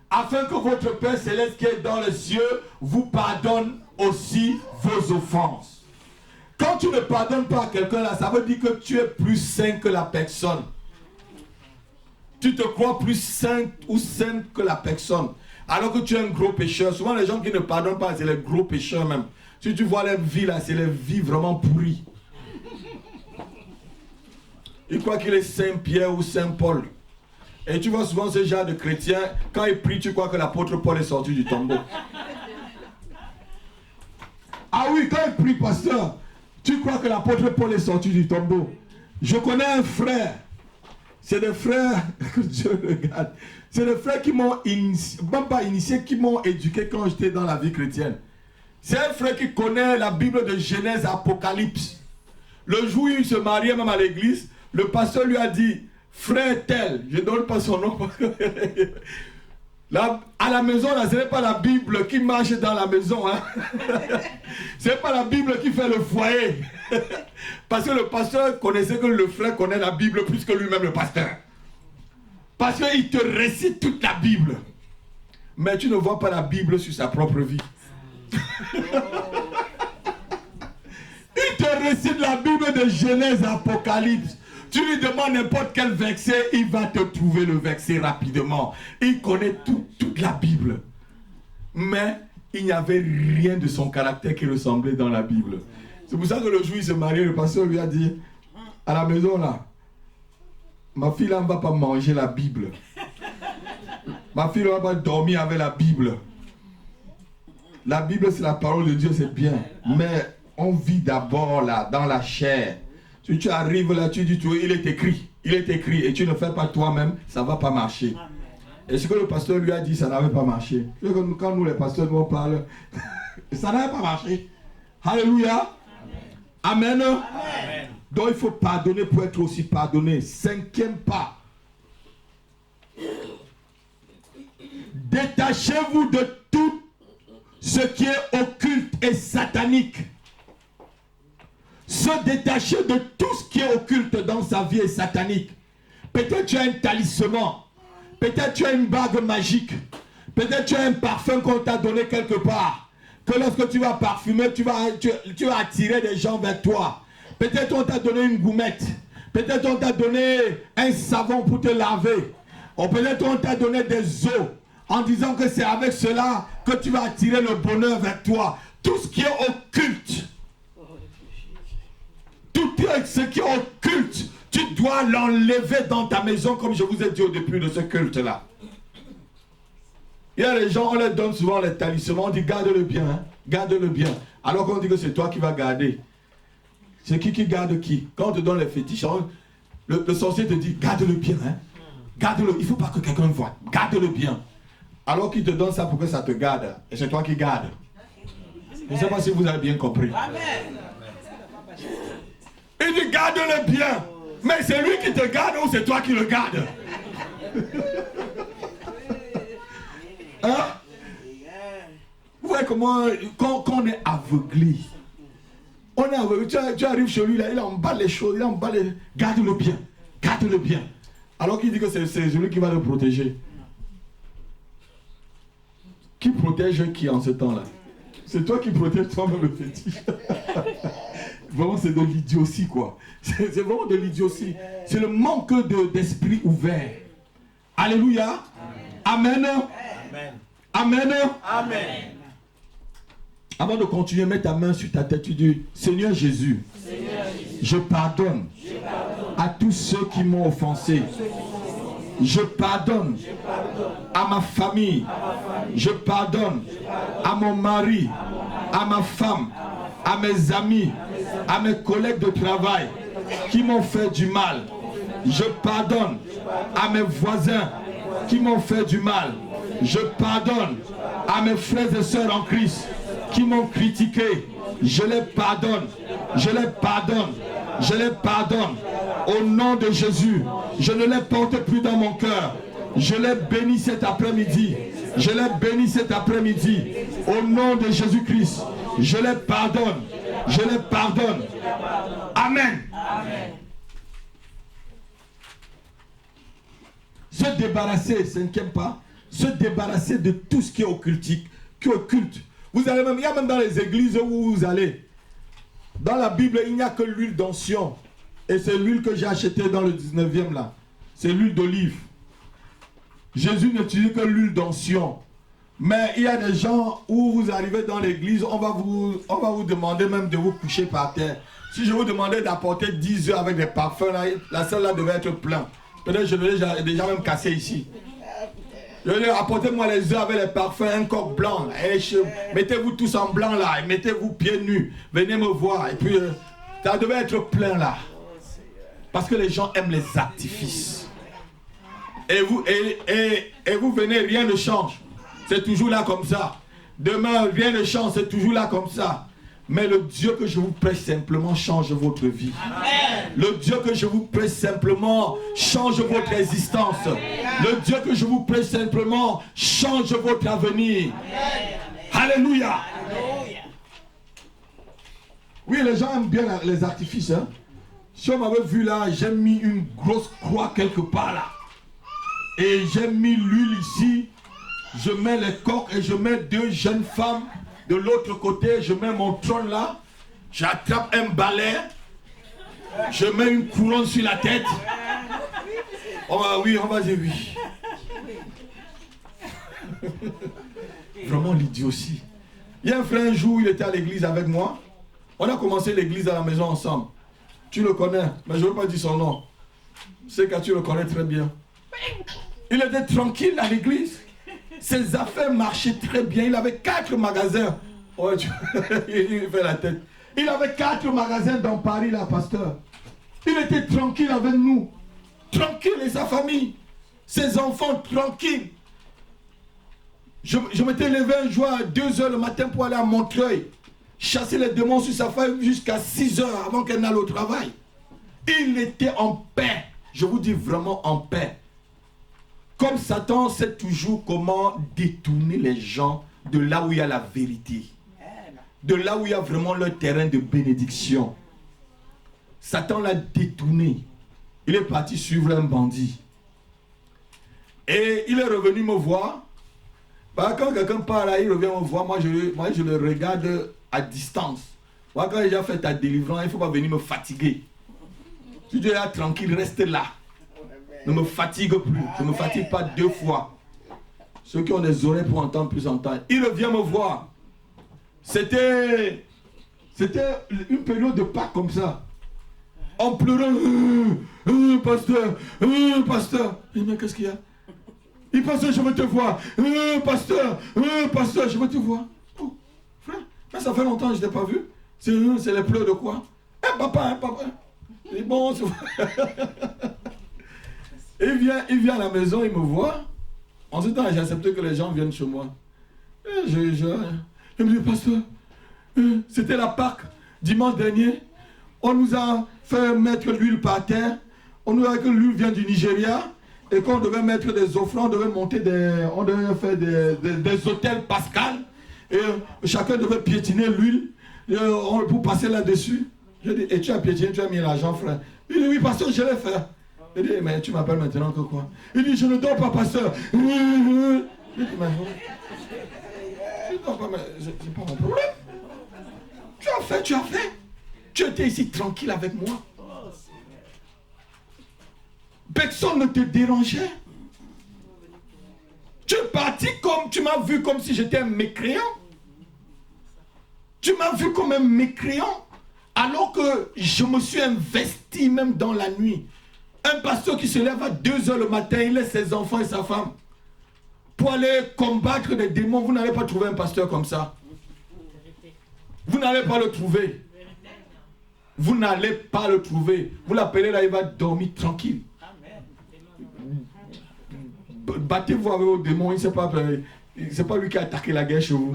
afin que votre Père céleste qui est dans les cieux vous pardonne aussi vos offenses. Quand tu ne pardonnes pas à quelqu'un là, ça veut dire que tu es plus saint que la personne. Tu te crois plus saint ou sainte que la personne. Alors que tu es un gros pécheur. Souvent les gens qui ne pardonnent pas, c'est les gros pécheurs même. Si tu vois les vies là, c'est les vies vraiment pourries. Ils croient qu'il est Saint Pierre ou Saint Paul. Et tu vois souvent ce genre de chrétiens, quand ils prient, tu crois que l'apôtre Paul est sorti du tombeau. Ah oui, quand il prie, pasteur, tu crois que l'apôtre Paul est sorti du tombeau. Je connais un frère. C'est des frères, que Dieu regarde. C'est des frères qui m'ont initié, même pas initié, qui m'ont éduqué quand j'étais dans la vie chrétienne. C'est un frère qui connaît la Bible de Genèse à Apocalypse. Le jour où il se mariait même à l'église, le pasteur lui a dit, frère tel, je ne donne pas son nom parce que là, à la maison, là, ce n'est pas la Bible qui marche dans la maison. Hein. Ce n'est pas la Bible qui fait le foyer. Parce que le pasteur connaissait que le frère connaît la Bible plus que lui-même le pasteur. Parce qu'il te récite toute la Bible. Mais tu ne vois pas la Bible sur sa propre vie. Il te récite la Bible de Genèse à Apocalypse. Tu lui demandes n'importe quel verset, il va te trouver le verset rapidement. Il connaît toute la Bible. Mais il n'y avait rien de son caractère qui ressemblait dans la Bible. C'est pour ça que le jour où il se mariait, le pasteur lui a dit, à la maison là, ma fille là ne va pas manger la Bible. Ma fille ne va pas dormir avec la Bible. La Bible c'est la parole de Dieu, c'est bien. Mais on vit d'abord là, dans la chair. Si tu arrives là, tu dis, il est écrit, et tu ne fais pas toi-même, ça ne va pas marcher. Amen. Et ce que le pasteur lui a dit, ça n'avait pas marché. Quand nous les pasteurs nous parlent, ça n'avait pas marché. Alléluia. Amen. Amen. Amen. Donc il faut pardonner pour être aussi pardonné. 5e pas. Détachez-vous de tout ce qui est occulte et satanique. Ce se détacher de tout ce qui est occulte dans sa vie et satanique. Peut-être tu as un talisman. Peut-être tu as une bague magique. Peut-être tu as un parfum qu'on t'a donné quelque part. Que lorsque tu vas parfumer, tu vas attirer des gens vers toi. Peut-être on t'a donné une gourmette. Peut-être on t'a donné un savon pour te laver. Ou peut-être on t'a donné des eaux en disant que c'est avec cela que tu vas attirer le bonheur vers toi. Tout ce qui est occulte. Tout ce qui est occulte, tu dois l'enlever dans ta maison comme je vous ai dit au début de ce culte-là. Il y a les gens, on leur donne souvent les talismans, on dit garde-le bien, hein, garde-le bien. Alors qu'on dit que c'est toi qui vas garder. C'est qui garde qui? Quand on te donne les fétiches, le sorcier te dit garde-le bien, hein, garde-le, il ne faut pas que quelqu'un voie, garde-le bien. Alors qu'il te donne ça pour que ça te garde, et c'est toi qui gardes. Je ne sais pas si vous avez bien compris. Amen. Il dit garde-le bien, mais c'est lui qui te garde ou c'est toi qui le gardes? Hein? Vous voyez comment, quand on est aveuglé, on est aveuglé, tu arrives chez lui, là, il emballe les choses, il emballe les... Garde-le bien, garde-le bien. Alors qu'il dit que c'est celui qui va le protéger. Qui protège qui en ce temps-là? C'est toi qui protèges toi-même le fétiche. Vraiment, c'est de l'idiotie, quoi. C'est vraiment de l'idiotie. C'est le manque d'esprit ouvert. Alléluia. Amen. Amen. Amen. Amen. Avant de continuer, mets ta main sur ta tête, tu dis, Seigneur Jésus, je pardonne à tous ceux qui m'ont offensé. Je pardonne à ma famille. Je pardonne à mon mari, à ma femme, à mes amis, à mes collègues de travail qui m'ont fait du mal. Je pardonne à mes voisins qui m'ont fait du mal. Je pardonne à mes frères et sœurs en Christ qui m'ont critiqué. Je les pardonne. Je les pardonne. Je les pardonne. Au nom de Jésus, je ne les porte plus dans mon cœur. Je les bénis cet après-midi. Je les bénis cet après-midi. Au nom de Jésus-Christ, je les pardonne. Je les pardonne. Amen. Amen. Se débarrasser, cinquième pas, se débarrasser de tout ce qui est occultique, qui est occulte. Vous allez même, il y a même dans les églises où vous allez. Dans la Bible, il n'y a que l'huile d'onction. Et c'est l'huile que j'ai achetée dans le 19e là. C'est l'huile d'olive. Jésus n'utilise que l'huile d'onction. Mais il y a des gens où vous arrivez dans l'église, on va vous demander même de vous coucher par terre. Si je vous demandais d'apporter 10 œufs avec des parfums, là, la salle là devait être pleine. Peut-être que je l'ai déjà même cassé ici. Je vais dire, apportez-moi les œufs avec les parfums, un coq blanc. Mettez-vous tous en blanc là, et mettez-vous pieds nus. Venez me voir. Et puis, ça devait être plein là. Parce que les gens aiment les artifices. Et vous venez, rien ne change. C'est toujours là comme ça. Demain, rien ne change, c'est toujours là comme ça. Mais le Dieu que je vous prêche simplement change votre vie. Amen. Le Dieu que je vous prêche simplement change votre existence. Amen. Le Dieu que je vous prêche simplement change votre avenir. Amen. Alléluia. Alléluia. Oui, les gens aiment bien les artifices. Hein? Si on m'avait vu là, j'ai mis une grosse croix quelque part là. Et j'ai mis l'huile ici. Je mets les coques et je mets 2 jeunes femmes. De l'autre côté, je mets mon trône là. J'attrape un balai. Je mets une couronne sur la tête. Oh bah oui, on va dire oui. Vraiment l'idiotie. Il y a un frère un jour, il était à l'église avec moi. On a commencé l'église à la maison ensemble. Tu le connais, mais je ne veux pas dire son nom. C'est que tu le connais très bien. Il était tranquille à l'église. Ses affaires marchaient très bien. Il avait 4 magasins. Oh, il fait la tête. Il avait 4 magasins dans Paris, là, pasteur. Il était tranquille avec nous. Tranquille et sa famille. Ses enfants tranquilles. Je m'étais levé un jour à 2 h le matin pour aller à Montreuil. Chasser les démons sur sa femme jusqu'à 6 h avant qu'elle n'aille au travail. Il était en paix. Je vous dis vraiment en paix. Comme Satan sait toujours comment détourner les gens de là où il y a la vérité. De là où il y a vraiment leur terrain de bénédiction. Satan l'a détourné. Il est parti suivre un bandit. Et il est revenu me voir. Bah, quand quelqu'un part là, il revient me voir, moi je le regarde à distance. Moi, quand j'ai fait ta délivrance, il ne faut pas venir me fatiguer. Tu dis là, tranquille, reste là. Ne me fatigue plus. Je ne me fatigue pas 2 fois. Ceux qui ont des oreilles pour entendre, plus entendre. Il revient me voir. C'était une période de Pâques comme ça. En pleurant, pasteur, pasteur. Il dit, mais qu'est-ce qu'il y a? Il pense, je veux te voir. Pasteur, pasteur, je veux te voir. Oh, frère, mais ça fait longtemps que je ne t'ai pas vu. C'est les pleurs de quoi? Papa. Il dit, bon, c'est il vient à la maison, il me voit. En ce temps, j'ai accepté que les gens viennent chez moi. Je me dis, pasteur, c'était la Pâques, dimanche dernier. On nous a fait mettre l'huile par terre. On nous a dit que l'huile vient du Nigeria. Et qu'on devait mettre des offrandes, on devait faire des autels pascals. Et chacun devait piétiner l'huile pour passer là-dessus. Je dis, et tu as piétiné, tu as mis l'argent, frère. Il dit, oui, pasteur, je l'ai fait. Il dit, mais tu m'appelles maintenant que quoi? Il dit, je ne dors pas, pasteur. Je dis, mais je ne dors pas, mais c'est pas mon problème. Tu as fait. Tu étais ici tranquille avec moi. Personne ne te dérangeait. Tu es parti comme, tu m'as vu comme si j'étais un mécréant. Tu m'as vu comme un mécréant. Alors que je me suis investi même dans la nuit. Un pasteur qui se lève à 2 heures le matin, il laisse ses enfants et sa femme pour aller combattre des démons. Vous n'allez pas trouver un pasteur comme ça. Vous n'allez pas le trouver. Vous n'allez pas le trouver. Vous l'appelez là, il va dormir tranquille. Battez-vous avec vos démons, c'est pas lui qui a attaqué la guerre chez vous.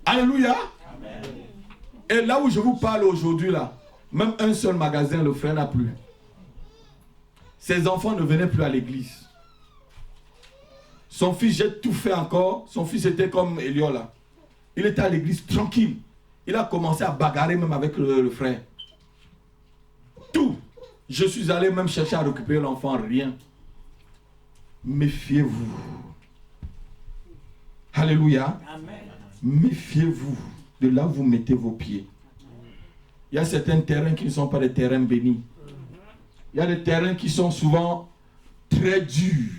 Alléluia. Amen. Et là où je vous parle aujourd'hui, là, même un seul magasin, le frère n'a plus. Ses enfants ne venaient plus à l'église. Son fils, j'ai tout fait encore. Son fils était comme Eliot là. Il était à l'église tranquille. Il a commencé à bagarrer même avec le frère. Tout. Je suis allé même chercher à récupérer l'enfant, rien. Méfiez-vous. Alléluia. Amen. Méfiez-vous de là où vous mettez vos pieds. Il y a certains terrains qui ne sont pas des terrains bénis. Il y a des terrains qui sont souvent très durs.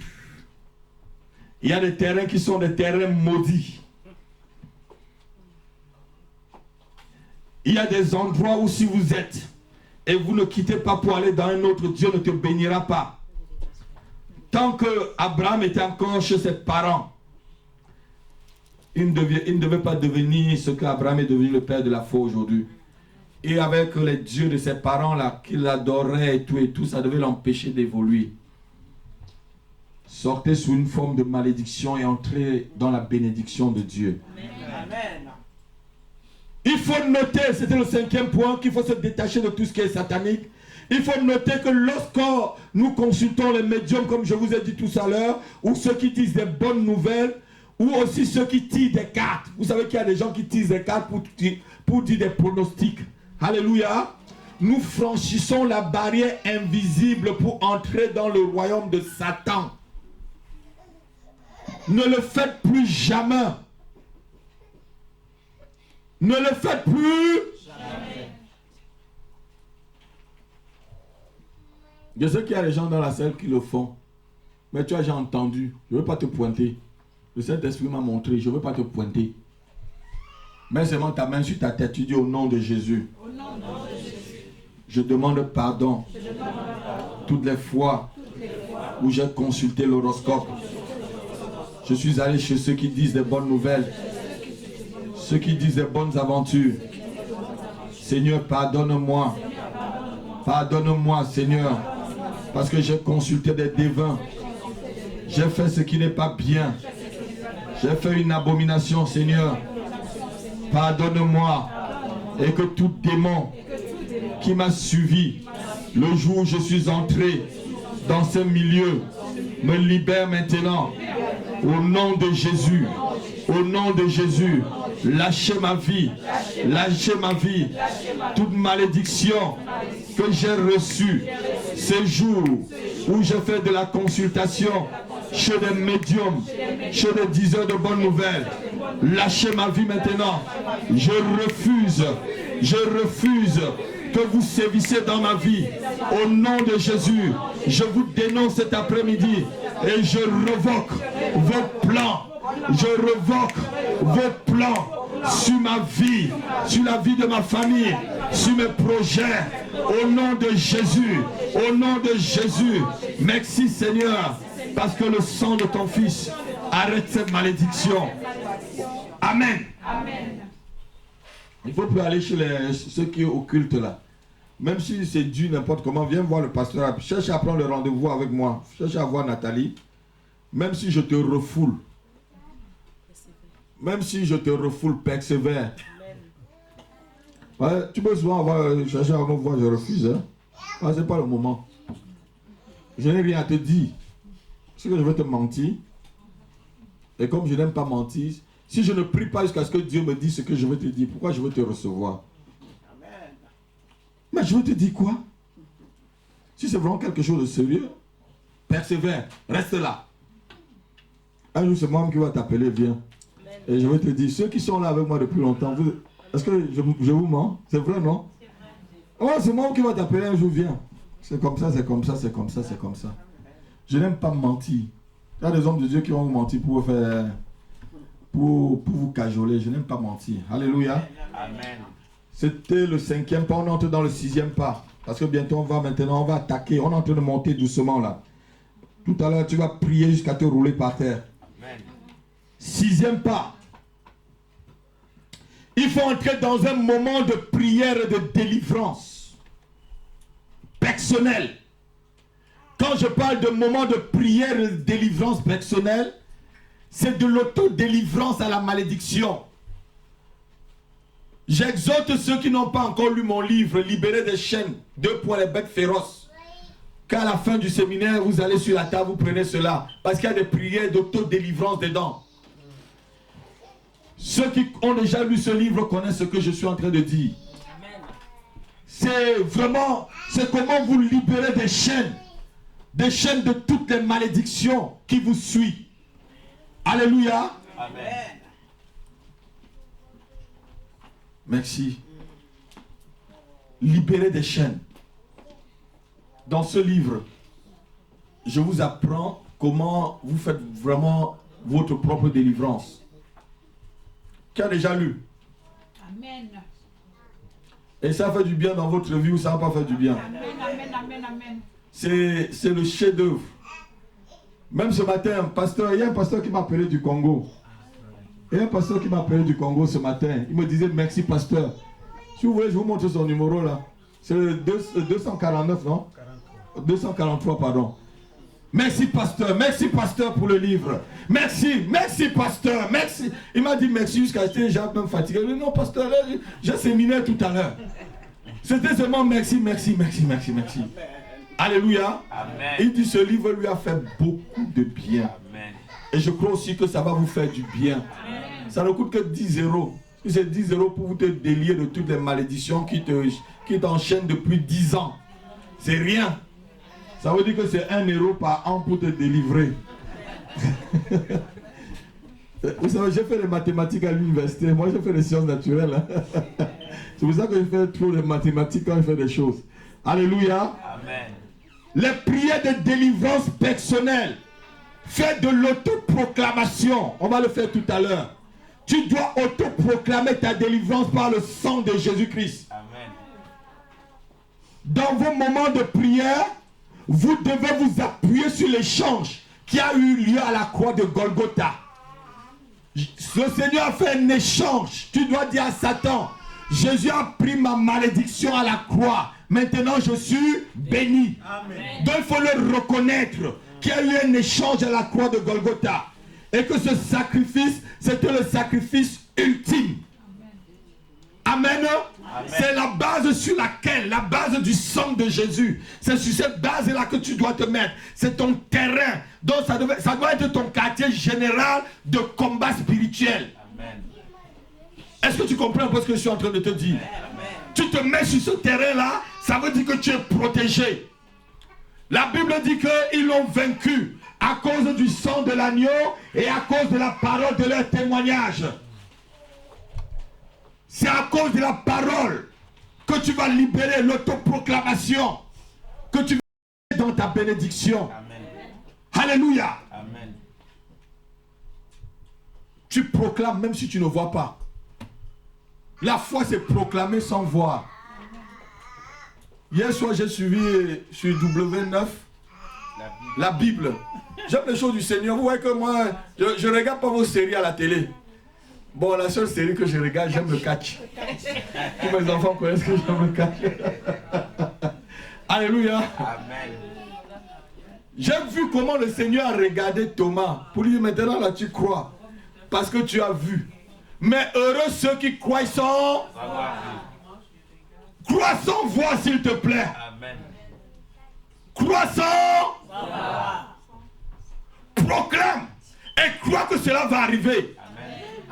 Il y a des terrains qui sont des terrains maudits. Il y a des endroits où si vous êtes et vous ne quittez pas pour aller dans un autre, Dieu ne te bénira pas. Tant que Abraham était encore chez ses parents, il ne devait pas devenir ce qu'Abraham est devenu, le père de la foi aujourd'hui. Et avec les dieux de ses parents là, qu'il adorait et tout, ça devait l'empêcher d'évoluer. Sortez sous une forme de malédiction et entrez dans la bénédiction de Dieu. Amen. Il faut noter, c'était le 5e point, qu'il faut se détacher de tout ce qui est satanique. Il faut noter que lorsque nous consultons les médiums, comme je vous ai dit tout à l'heure, ou ceux qui disent des bonnes nouvelles, ou aussi ceux qui tirent des cartes. Vous savez qu'il y a des gens qui tirent des cartes pour dire des pronostics. Alléluia. Nous franchissons la barrière invisible pour entrer dans le royaume de Satan. Ne le faites plus jamais. Ne le faites plus jamais. Je sais qu'il y a des gens dans la salle qui le font. Mais tu as déjà entendu. Je ne veux pas te pointer. Le Saint-Esprit m'a montré. Je ne veux pas te pointer. Mets seulement ta main sur ta tête. Tu dis au nom de Jésus. Au nom de Jésus. Je demande pardon. Toutes les fois où j'ai consulté l'horoscope. Je suis allé chez ceux qui disent des bonnes nouvelles. Ceux qui disent des bonnes aventures. Seigneur, pardonne-moi. Pardonne-moi, Seigneur. Parce que j'ai consulté des devins. J'ai fait ce qui n'est pas bien. J'ai fait une abomination, Seigneur. Pardonne-moi. Et que tout démon qui m'a suivi le jour où je suis entré dans ce milieu me libère maintenant. Au nom de Jésus. Au nom de Jésus. lâchez ma vie, lâchez ma vie, toute malédiction que j'ai reçue ce jour où je fais de la consultation chez des médiums, chez des diseurs de bonnes nouvelles. Lâchez ma vie maintenant. Je refuse que vous sévissiez dans ma vie. Au nom de Jésus, je vous dénonce cet après-midi et je revoque vos plans. Je revoque vos plans sur ma vie, sur la vie de ma famille, sur mes projets. Au nom de Jésus, au nom de Jésus. Merci Seigneur, parce que le sang de ton Fils arrête cette malédiction. Amen. Il faut plus aller chez ceux qui occultent là. Même si c'est dû n'importe comment, viens voir le pasteur. Cherche à prendre le rendez-vous avec moi. Cherche à voir Nathalie. Même si je te refoule. Même si je te refoule, persévère. Ouais, tu peux souvent chercher à me voir, je refuse. Hein? Ah, c'est pas le moment. Je n'ai rien à te dire. C'est que je veux te mentir. Et comme je n'aime pas mentir, si je ne prie pas jusqu'à ce que Dieu me dise ce que je veux te dire, pourquoi je veux te recevoir? Mais je veux te dire quoi? Si c'est vraiment quelque chose de sérieux, persévère, reste là. Un jour, c'est moi qui va t'appeler, viens. Et je vais te dire, ceux qui sont là avec moi depuis longtemps, est-ce que je vous mens? C'est vrai, non? Oh, c'est moi qui va t'appeler un jour, viens. C'est comme ça, c'est comme ça, c'est comme ça, c'est comme ça. Je n'aime pas mentir. Il y a des hommes de Dieu qui vont vous mentir pour vous faire... Pour vous cajoler. Je n'aime pas mentir. Alléluia. Amen. C'était le 5e pas. On entre dans le 6e pas. Parce que bientôt on va attaquer. On est en train de monter doucement là. Tout à l'heure tu vas prier jusqu'à te rouler par terre. Amen. 6e pas. Il faut entrer dans un moment de prière et de délivrance personnelle. Quand je parle de moment de prière et de délivrance personnelle, c'est de l'autodélivrance à la malédiction. J'exhorte ceux qui n'ont pas encore lu mon livre, Libérer des chaînes, 2 pour les bêtes féroces. Qu'à la fin du séminaire, vous allez sur la table, vous prenez cela. Parce qu'il y a des prières d'autodélivrance dedans. Ceux qui ont déjà lu ce livre connaissent ce que je suis en train de dire. C'est vraiment, c'est comment vous libérer des chaînes de toutes les malédictions qui vous suivent. Alléluia. Amen. Merci. Libérer des chaînes. Dans ce livre, je vous apprends comment vous faites vraiment votre propre délivrance. Qui a déjà lu? Amen. Et ça fait du bien dans votre vie ou ça n'a pas fait du bien? Amen, amen, amen, amen. C'est le chef-d'œuvre. Même ce matin, pasteur, il y a un pasteur qui m'a appelé du Congo. Il y a un pasteur qui m'a appelé du Congo ce matin. Il me disait merci pasteur. Si vous voulez, je vous montre son numéro là. C'est le 249, non? 243, pardon. Merci pasteur pour le livre. Merci pasteur, merci. Il m'a dit merci jusqu'à ce que j'ai même fatigué. Il dit non pasteur, j'ai séminaire tout à l'heure. C'était seulement merci. Alléluia. Amen. Il dit ce livre lui a fait beaucoup de bien. Amen. Et je crois aussi que ça va vous faire du bien. Amen. Ça ne coûte que 10 euros. C'est 10 euros pour vous te délier de toutes les malédictions qui t'enchaînent depuis 10 ans. C'est rien. Ça veut dire que c'est 1 euro par an pour te délivrer. Vous savez, j'ai fait les mathématiques à l'université. Moi, j'ai fait les sciences naturelles. C'est pour ça que je fais trop de mathématiques quand je fais des choses. Alléluia. Amen. Les prières de délivrance personnelle. Fais de l'autoproclamation. On va le faire tout à l'heure. Tu dois autoproclamer ta délivrance par le sang de Jésus-Christ. Amen. Dans vos moments de prière, vous devez vous appuyer sur l'échange qui a eu lieu à la croix de Golgotha. Le Seigneur a fait un échange. Tu dois dire à Satan, Jésus a pris ma malédiction à la croix. Maintenant je suis béni. Amen. Donc il faut le reconnaître qu'il y a eu un échange à la croix de Golgotha. Et que ce sacrifice, c'était le sacrifice ultime. Amen. Amen. C'est la base sur laquelle, la base du sang de Jésus. C'est sur cette base-là que tu dois te mettre. C'est ton terrain. Donc ça doit être ton quartier général de combat spirituel. Amen. Est-ce que tu comprends un peu ce que je suis en train de te dire? Tu te mets sur ce terrain-là, ça veut dire que tu es protégé. La Bible dit qu'ils l'ont vaincu à cause du sang de l'agneau et à cause de la parole de leur témoignage. C'est à cause de la parole que tu vas libérer l'autoproclamation, que tu vas dans ta bénédiction. Amen. Alléluia. Amen. Tu proclames même si tu ne vois pas. La foi, c'est proclamer sans voir. Hier soir, j'ai suivi sur W9 la Bible. J'aime les choses du Seigneur. Vous voyez que moi, je ne regarde pas vos séries à la télé. Bon, la seule série que je regarde, j'aime le catch. Tous mes enfants connaissent que j'aime le catch. Alléluia. Amen. J'ai vu comment le Seigneur a regardé Thomas. Pour lui dire, maintenant là, tu crois. Parce que tu as vu. Mais heureux ceux qui croient sans... Crois sans voir, s'il te plaît. Amen. Crois sans... Proclame. Et crois que cela va arriver.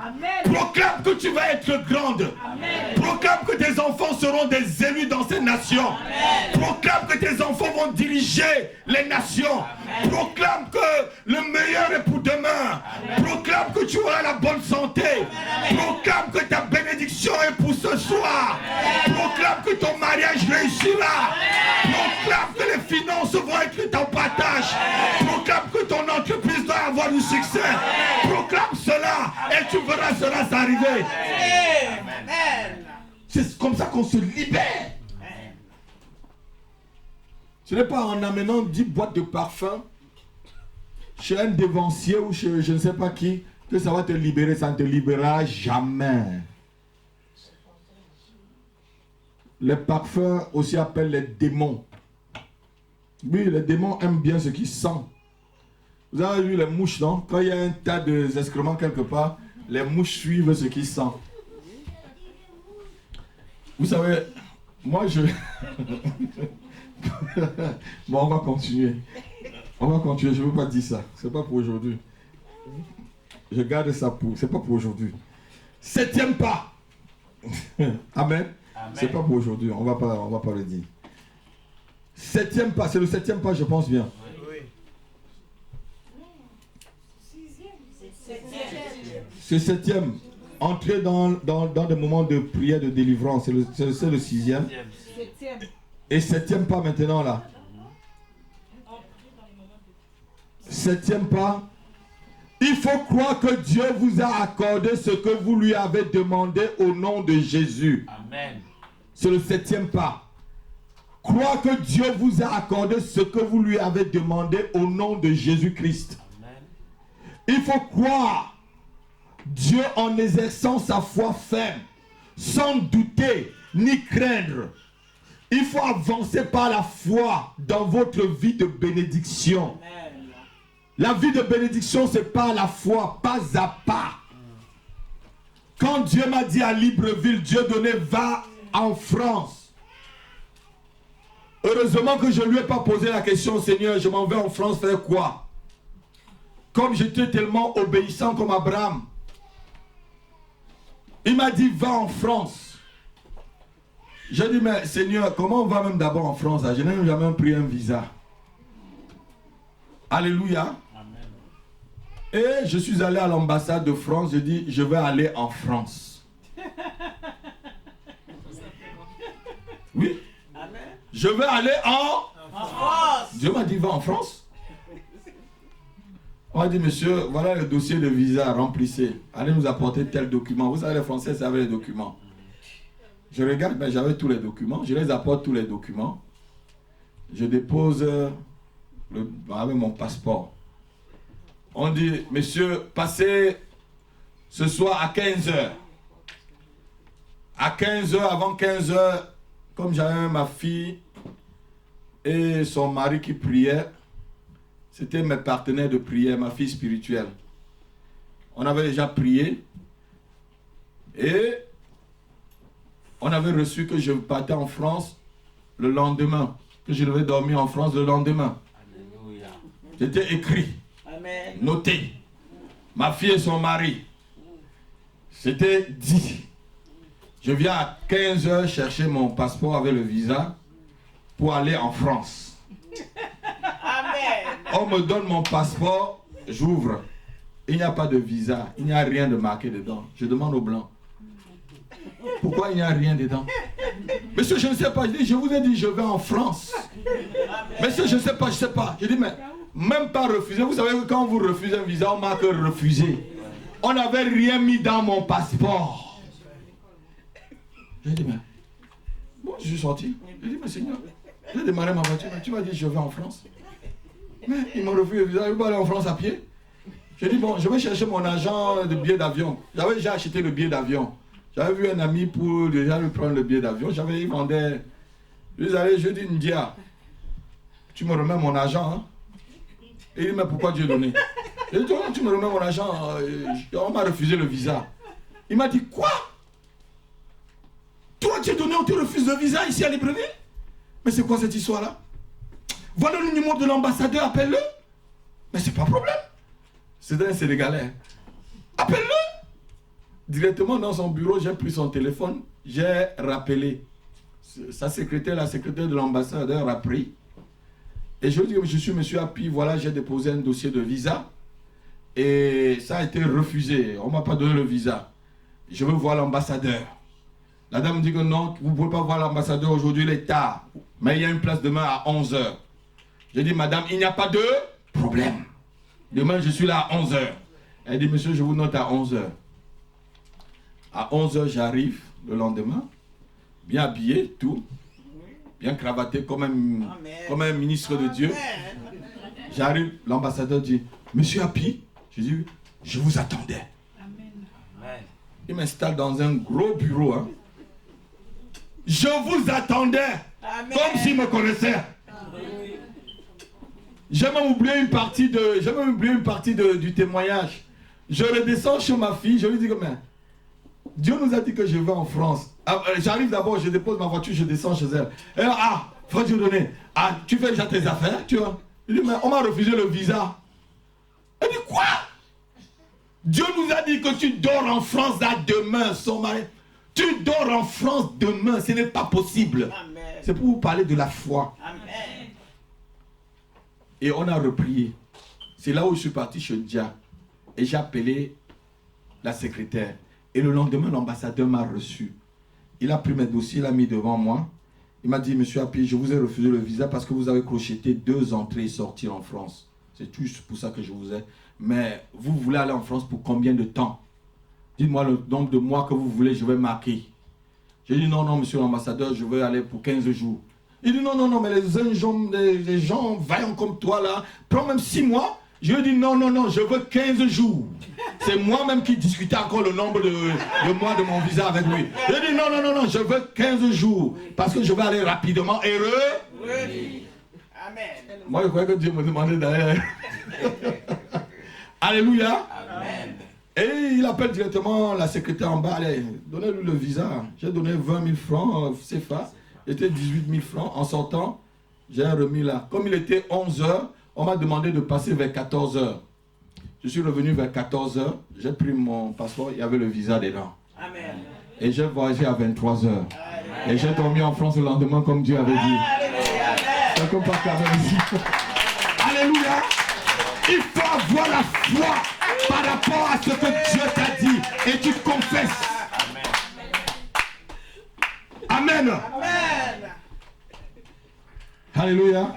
Amen. Proclame que tu vas être grande. Amen. Proclame que tes enfants seront des élus dans ces nations. Amen. Proclame que tes enfants vont diriger les nations. Amen. Proclame que le meilleur est pour demain. Amen. Proclame que tu auras la bonne santé. Amen. Proclame que ta bénédiction est pour ce soir. Amen. Proclame que ton mariage réussira. Proclame que les finances vont être en partage. Proclame que ton entreprise doit avoir du succès. Proclame cela et tu verras cela s'arriver. C'est comme ça qu'on se libère. Ce n'est pas en amenant 10 boîtes de parfum chez un dévancier ou chez je ne sais pas qui que ça va te libérer. Ça ne te libérera jamais. Les parfums aussi appellent les démons. Oui, les démons aiment bien ce qu'ils sentent. Vous avez vu les mouches, non? Quand il y a un tas d'excréments quelque part, les mouches suivent ce qu'ils sentent. Vous savez, moi je... Bon, on va continuer. On va continuer, je ne veux pas dire ça. Ce n'est pas pour aujourd'hui. Je garde ça pour... Ce n'est pas pour aujourd'hui. 7e pas. Amen. Ce n'est pas pour aujourd'hui, on va pas le dire. 7e pas, c'est le 7e pas, je pense bien. C'est 7e. Entrer dans des moments de prière, de délivrance. C'est le 6e. Et 7e pas maintenant là. 7e pas. Il faut croire que Dieu vous a accordé ce que vous lui avez demandé au nom de Jésus. Amen. C'est le 7e pas. Croire que Dieu vous a accordé ce que vous lui avez demandé au nom de Jésus-Christ. Il faut croire Dieu en exerçant sa foi ferme, sans douter ni craindre. Il faut avancer par la foi dans votre vie de bénédiction. Amen. La vie de bénédiction, c'est par la foi, pas à pas. Quand Dieu m'a dit à Libreville, Dieu donné, va en France. Heureusement que je ne lui ai pas posé la question, Seigneur, je m'en vais en France faire quoi? Comme j'étais tellement obéissant comme Abraham. Il m'a dit, va en France. J'ai dit, mais Seigneur, comment on va même d'abord en France? Je n'ai jamais pris un visa. Alléluia. Amen. Et je suis allé à l'ambassade de France. Je dis, je vais aller en France. Oui. Amen. Je vais aller en France. Dieu m'a dit, va en France. On a dit, monsieur, voilà le dossier de visa, remplissez. Allez nous apporter tel document. Vous savez, les Français savaient les documents. Je regarde, mais j'avais tous les documents. Je les apporte tous les documents. Je dépose avec mon passeport. On dit, monsieur, passez ce soir à 15h. À 15h, avant 15h, comme j'avais ma fille et son mari qui priait, c'était mes partenaires de prière, ma fille spirituelle. On avait déjà prié et on avait reçu que je partais en France le lendemain, que je devais dormir en France le lendemain. Alléluia. C'était écrit, noté. Ma fille et son mari. C'était dit. Je viens à 15h chercher mon passeport avec le visa pour aller en France. Amen. On me donne mon passeport, j'ouvre. Il n'y a pas de visa, il n'y a rien de marqué dedans. Je demande au blanc. Pourquoi il n'y a rien dedans? Monsieur, je ne sais pas. Je dis, je vous ai dit, je vais en France. Monsieur, je ne sais pas, je ne sais pas. Je dis, mais même pas refuser. Vous savez que quand vous refusez un visa, on marque refusé. On n'avait rien mis dans mon passeport. J'ai dit, mais bon, je suis sorti. J'ai dit, mais Seigneur, j'ai démarré ma voiture. Tu m'as dit, je vais en France. Mais ils m'ont refusé le visa. Je ne vais pas aller en France à pied. J'ai dit, bon, je vais chercher mon agent de billet d'avion. J'avais déjà acheté le billet d'avion. J'avais vu un ami pour déjà lui prendre le billet d'avion. Il vendait. Je suis allé, je dis, Ndia, tu me remets mon argent. Hein? Et il dit, mais pourquoi Dieu donné? Je dis, tu me remets mon argent. On m'a refusé le visa. Il m'a dit, quoi? Toi, Dieu donné, on te refuse le visa ici à Libreville? Mais c'est quoi cette histoire-là? Voilà le numéro de l'ambassadeur, appelle-le. Mais c'est pas un problème. C'est un Sénégalais. Appelle-le. Directement dans son bureau, j'ai pris son téléphone, j'ai rappelé. Sa secrétaire, la secrétaire de l'ambassadeur a pris. Et je lui ai dit, je suis monsieur Api, voilà, j'ai déposé un dossier de visa. Et ça a été refusé. On ne m'a pas donné le visa. Je veux voir l'ambassadeur. La dame me dit que non, vous ne pouvez pas voir l'ambassadeur aujourd'hui, il est tard. Mais il y a une place demain à 11h. J'ai dit, madame, il n'y a pas de problème. Demain, je suis là à 11h. Elle dit, monsieur, je vous note à 11h. À 11h, j'arrive le lendemain, bien habillé, tout, bien cravaté comme un ministre de Dieu. J'arrive, l'ambassadeur dit, monsieur Api, je dis, je vous attendais. Amen. Il m'installe dans un gros bureau. Hein. Je vous attendais. Amen. Comme s'il me connaissait. J'ai même oublié une partie du témoignage. Je redescends chez ma fille, je lui dis que Dieu nous a dit que je vais en France. J'arrive d'abord, je dépose ma voiture, je descends chez elle. Et frère Dieudonné, tu fais déjà tes affaires, tu vois. Il dit, mais on m'a refusé le visa. Elle dit, quoi? Dieu nous a dit que tu dors en France là demain, son mari. Tu dors en France demain, ce n'est pas possible. C'est pour vous parler de la foi. Amen. Et on a reprié. C'est là où je suis parti chez Dia. Et j'ai appelé la secrétaire. Et le lendemain, l'ambassadeur m'a reçu. Il a pris mes dossiers, il l'a mis devant moi. Il m'a dit, monsieur Api, je vous ai refusé le visa parce que vous avez crocheté 2 entrées et sorties en France. C'est juste pour ça que je vous ai. Mais vous voulez aller en France pour combien de temps? Dites-moi le nombre de mois que vous voulez, je vais marquer. J'ai dit, non, monsieur l'ambassadeur, je veux aller pour 15 jours. Il dit, non, mais les gens vaillants comme toi là, prends même 6 mois. Je lui ai dit, non, je veux 15 jours. C'est moi-même qui discutais encore le nombre de mois de mon visa avec lui. Je lui ai dit, non, je veux 15 jours. Parce que je vais aller rapidement. Heureux. Oui. Amen. Moi, je croyais que Dieu me demandait d'aller. Alléluia. Amen. Et il appelle directement la secrétaire en bas. Allez, donnez-lui le visa. J'ai donné 20 000 francs CFA. C'était 18 000 francs. En sortant, j'ai remis là. Comme il était 11 h, on m'a demandé de passer vers 14 h. Je suis revenu vers 14 h. J'ai pris mon passeport. Il y avait le visa dedans. Amen. Et j'ai voyagé à 23 h. Amen. Et j'ai dormi en France le lendemain comme Dieu avait dit. Quelqu'un part quand même ici. Alléluia. Il faut avoir la foi par rapport à ce que Dieu t'a dit. Et tu confesses. Amen. Amen. Alléluia. Amen.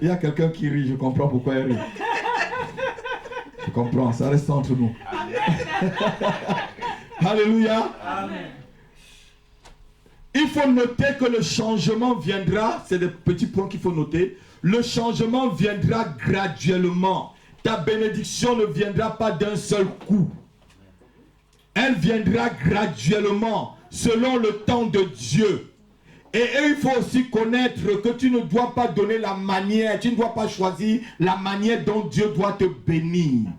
Il y a quelqu'un qui rit, je comprends pourquoi il rit. Je comprends, ça reste entre nous. Alléluia. Amen. Il faut noter que le changement viendra, c'est des petits points qu'il faut noter. Le changement viendra graduellement. Ta bénédiction ne viendra pas d'un seul coup. Elle viendra graduellement, selon le temps de Dieu. Et il faut aussi connaître que tu ne dois pas donner la manière, tu ne dois pas choisir la manière dont Dieu doit te bénir.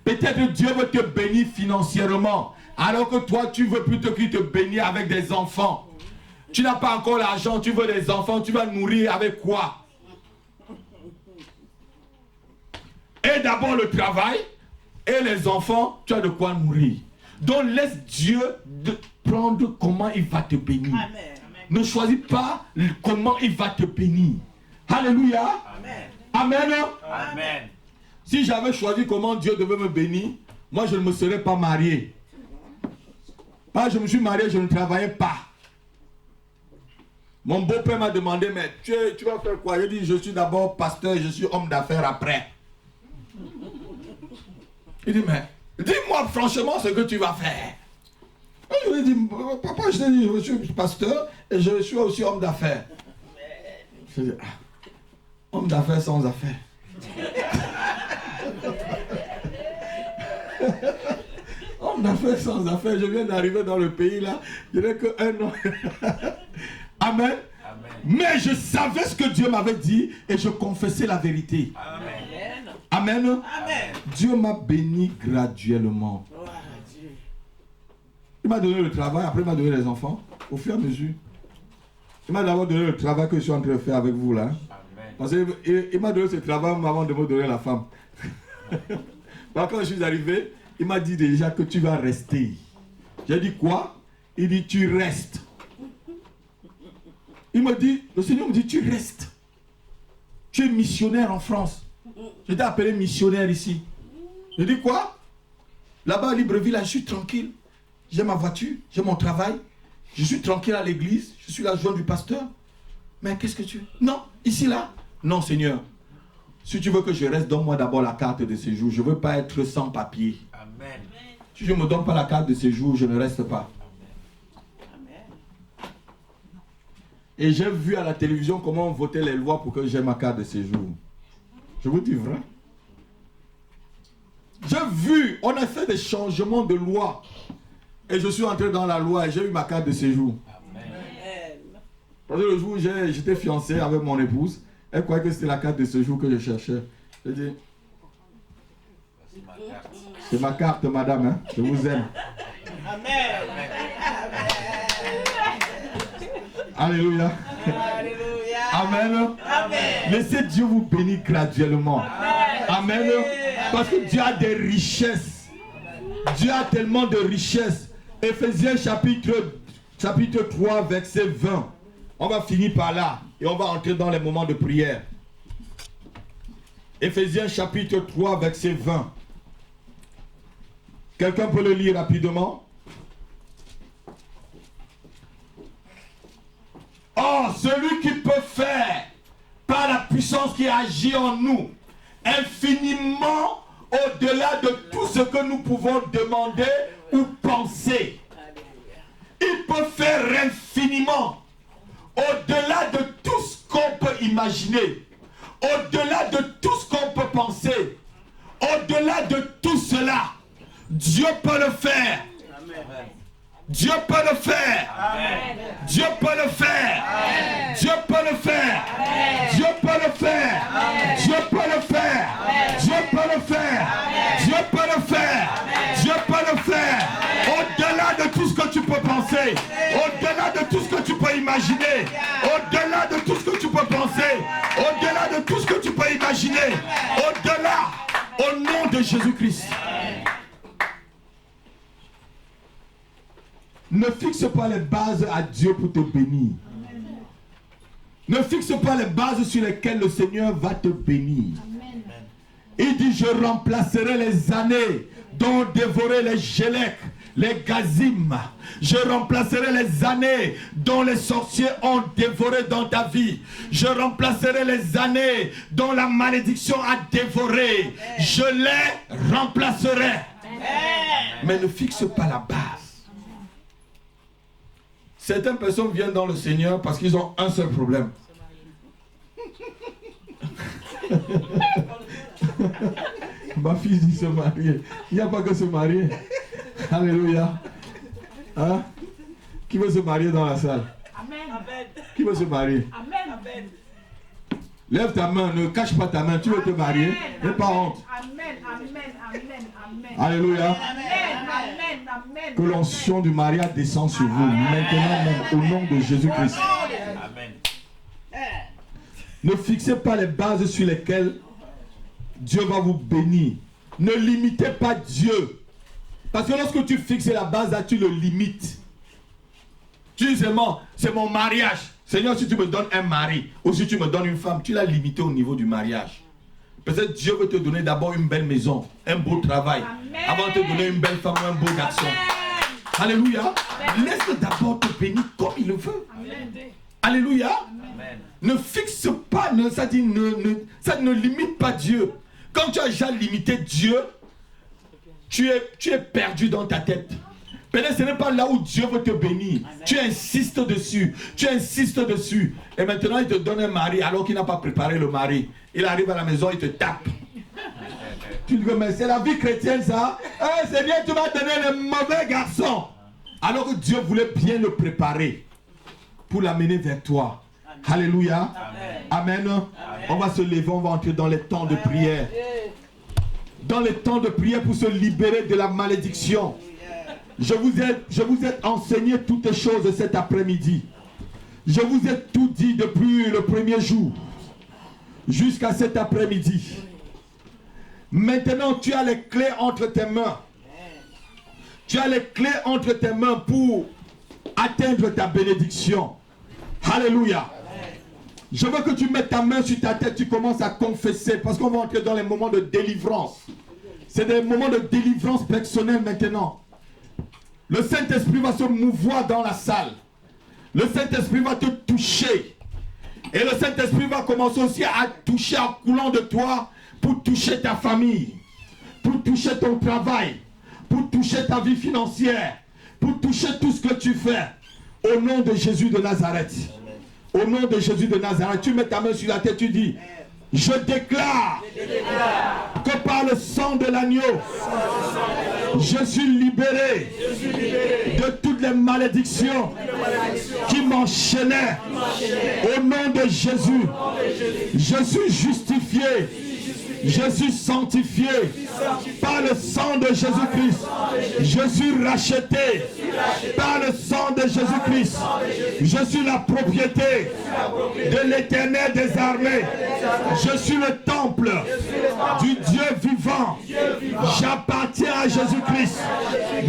Peut-être Dieu veut te bénir financièrement, alors que toi tu veux plutôt qu'il te bénisse avec des enfants. Tu n'as pas encore l'argent, tu veux des enfants, tu vas nourrir avec quoi? Et d'abord le travail, et les enfants, tu as de quoi nourrir. Donc laisse Dieu prendre comment il va te bénir. Amen. Ne choisis pas comment il va te bénir. Alléluia. Amen. Amen. Amen. Si j'avais choisi comment Dieu devait me bénir, moi je ne me serais pas marié. Quand je me suis marié, je ne travaillais pas. Mon beau-père m'a demandé, mais tu vas faire quoi? J'ai dit, je suis d'abord pasteur, je suis homme d'affaires après. Il dit, mais dis-moi franchement ce que tu vas faire. Je lui ai dit, papa, je t'ai dit, je suis pasteur et je suis aussi homme d'affaires. Je lui ai dit, homme d'affaires sans affaires. Homme d'affaires sans affaires, je viens d'arriver dans le pays là, je n'ai que 1 an. Amen. Amen. Mais je savais ce que Dieu m'avait dit et je confessais la vérité. Amen. Amen. Amen. Dieu m'a béni graduellement. Il m'a donné le travail, après il m'a donné les enfants, au fur et à mesure. Il m'a d'abord donné le travail que je suis en train de faire avec vous là. Amen. Parce qu'il m'a donné ce travail avant de me donner la femme. Quand je suis arrivé, il m'a dit déjà que tu vas rester. J'ai dit quoi? Il dit tu restes. Il me dit, le Seigneur me dit tu restes. Tu es missionnaire en France. Je t'ai appelé missionnaire ici. Je dis quoi? Là-bas à Libreville, là, je suis tranquille. J'ai ma voiture, j'ai mon travail. Je suis tranquille à l'église. Je suis l'adjoint du pasteur. Mais qu'est-ce que tu veux? Non, ici là. Non, Seigneur. Si tu veux que je reste, donne-moi d'abord la carte de séjour. Je ne veux pas être sans papier. Amen. Si je ne me donne pas la carte de séjour, je ne reste pas. Amen. Et j'ai vu à la télévision comment on votait les lois pour que j'aie ma carte de séjour. Je vous dis vrai. J'ai vu, on a fait des changements de loi. Et je suis entré dans la loi et j'ai eu ma carte de séjour. Amen. Parce que le jour où j'étais fiancé avec mon épouse, elle croyait que c'était la carte de séjour que je cherchais. J'ai dit, c'est ma carte, madame, hein? Je vous aime. Amen. Alléluia. Amen. Amen. Laissez Dieu vous bénir graduellement. Amen. Amen. Parce que Dieu a des richesses. Dieu a tellement de richesses. Éphésiens chapitre 3, verset 20. On va finir par là et on va entrer dans les moments de prière. Éphésiens chapitre 3, verset 20. Quelqu'un peut le lire rapidement? Oh, celui qui peut faire, par la puissance qui agit en nous, infiniment au-delà de tout ce que nous pouvons demander ou penser. Il peut faire infiniment au-delà de tout ce qu'on peut imaginer, au-delà de tout ce qu'on peut penser, au-delà de tout cela. Dieu peut le faire. Amen. Dieu peut le faire. Amen. Dieu peut le faire. Amen. Dieu peut le faire. Amen. Dieu peut le faire. Amen. Dieu peut le faire. Amen. Dieu peut le faire. Amen. Dieu peut le faire. Amen. Dieu peut le faire. Au-delà de tout ce que tu peux penser, au-delà de tout ce que tu peux imaginer, au-delà de tout ce que tu peux penser, au-delà de tout ce que tu peux imaginer, au-delà, au nom de Jésus-Christ. Ne fixe pas les bases à Dieu pour te bénir. Ne fixe pas les bases sur lesquelles le Seigneur va te bénir. Il dit, je remplacerai les années dont dévorer les Gélèques, les Gazim. Je remplacerai les années dont les sorciers ont dévoré dans ta vie. Je remplacerai les années dont la malédiction a dévoré. Je les remplacerai. Mais ne fixe pas la base. Certaines personnes viennent dans le Seigneur parce qu'ils ont un seul problème. Ma fille dit se marier. Il n'y a pas que se marier. Alléluia. Hein? Qui veut se marier dans la salle? Amen. Qui veut se marier? Amen. Lève ta main, ne cache pas ta main. Tu veux te marier? N'aie pas honte. Amen. Alléluia. Amen. Que l'onction du mariage descende sur vous maintenant même au nom de Jésus-Christ. Amen. Ne fixez pas les bases sur lesquelles Dieu va vous bénir. Ne limitez pas Dieu. Parce que lorsque tu fixes la base, là, tu le limites. Tu dis seulement, c'est mon mariage. Seigneur, si tu me donnes un mari, ou si tu me donnes une femme, tu l'as limité au niveau du mariage. Peut-être Dieu veut te donner d'abord une belle maison, un beau travail, avant de te donner une belle femme ou un beau garçon. Alléluia. Laisse-le d'abord te bénir comme il le veut. Amen. Alléluia. Amen. Ne fixe pas, ça ne limite pas Dieu. Quand tu as déjà limité Dieu, tu es perdu dans ta tête. Peut-être ce n'est pas là où Dieu veut te bénir. Amen. Tu insistes dessus. Tu insistes dessus. Et maintenant, il te donne un mari alors qu'il n'a pas préparé le mari. Il arrive à la maison, il te tape. Tu dis, mais c'est la vie chrétienne ça. Seigneur, tu m'as donné le mauvais garçon. Alors que Dieu voulait bien le préparer pour l'amener vers toi. Amen. Alléluia. Amen. Amen. On va se lever, on va entrer dans les temps de prière. Dans les temps de prière pour se libérer de la malédiction. Je vous ai enseigné toutes choses cet après-midi. Je vous ai tout dit depuis le premier jour jusqu'à cet après-midi. Maintenant, tu as les clés entre tes mains. Tu as les clés entre tes mains pour atteindre ta bénédiction. Alléluia. Je veux que tu mettes ta main sur ta tête, tu commences à confesser parce qu'on va entrer dans les moments de délivrance. C'est des moments de délivrance personnelle maintenant. Le Saint-Esprit va se mouvoir dans la salle. Le Saint-Esprit va te toucher. Et le Saint-Esprit va commencer aussi à toucher en coulant de toi pour toucher ta famille, pour toucher ton travail, pour toucher ta vie financière, pour toucher tout ce que tu fais. Au nom de Jésus de Nazareth. Au nom de Jésus de Nazareth, tu mets ta main sur la tête, tu dis, je déclare que par le sang de l'agneau, je suis libéré de toutes les malédictions qui m'enchaînaient. Au nom de Jésus, je suis justifié. Je suis sanctifié par le sang de Jésus-Christ. Je suis racheté par le sang de Jésus-Christ. Je suis la propriété de l'Éternel des armées. Je suis le temple du Dieu vivant. J'appartiens à Jésus-Christ.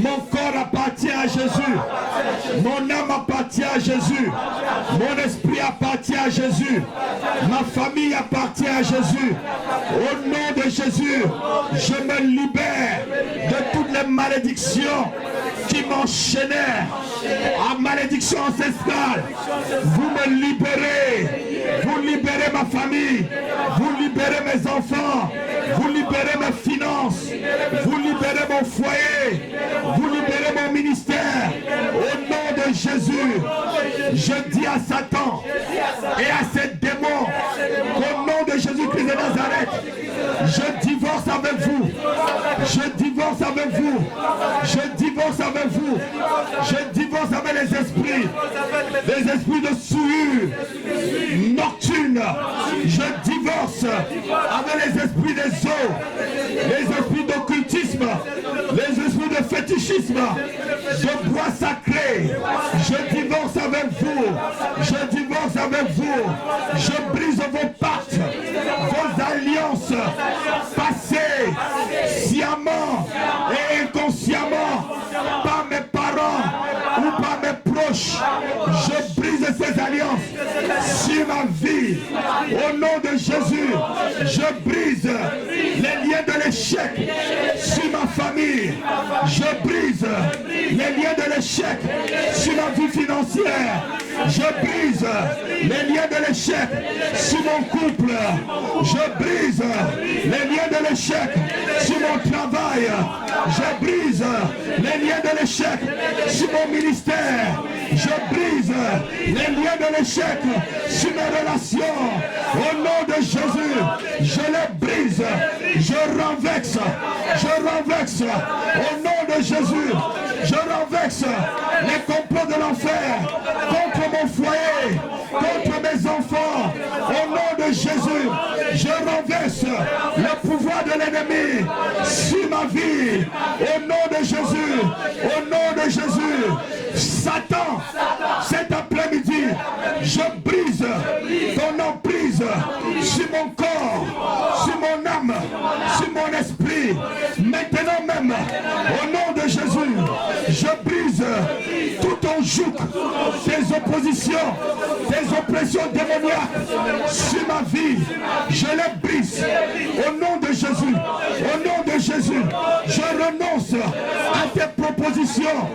Mon corps appartient à Jésus. Mon âme appartient à Jésus. Mon esprit appartient à Jésus. Ma famille appartient à Jésus. Au nom de Jésus, je me libère de toutes les malédictions qui m'enchaînaient. En malédiction ancestrale, vous me libérez. Vous libérez ma famille. Vous libérez mes enfants. Vous libérez mes finances. Vous libérez mon foyer. Vous libérez mon ministère. Au nom de Jésus, je dis à Satan et à ces démons, au nom de Jésus-Christ de Nazareth, je divorce avec vous. Je divorce avec vous. Je divorce avec vous. Je divorce avec les esprits de souillure nocturne. Je divorce avec les esprits des eaux, les esprits d'occultisme, les esprits de fétichisme, de bois sacré. Je divorce avec vous. Je divorce avec vous. Je brise vos pactes, vos alliances passées sciemment et inconsciemment par mes parents ou par mes proches. Je brise ces alliances sur ma vie. Au nom de Jésus, je brise les liens de l'échec sur ma famille. Je brise les liens de l'échec sur ma vie financière. Je brise les liens de l'échec sur mon couple. Je brise les liens de l'échec sur mon travail. Je brise les liens de l'échec sur mon ministère. Je brise les liens de l'échec sur mes relations. Au nom de Jésus, je les brise. Je renverse. Je renverse. Au nom de Jésus, je renverse les complots de l'enfer contre mon foyer, contre mes enfants. Au nom de Jésus, je renverse le pouvoir de l'ennemi sur ma vie. Au nom de Jésus, au nom de Jésus, Satan, cet après-midi, je brise ton emprise sur mon corps, sur mon âme, sur mon esprit. Maintenant même, au nom de Jésus, jougs, tes oppositions, tes oppressions démoniaques sur ma vie, je les brise. Au nom de Jésus, au nom de Jésus, je renonce à tes propositions,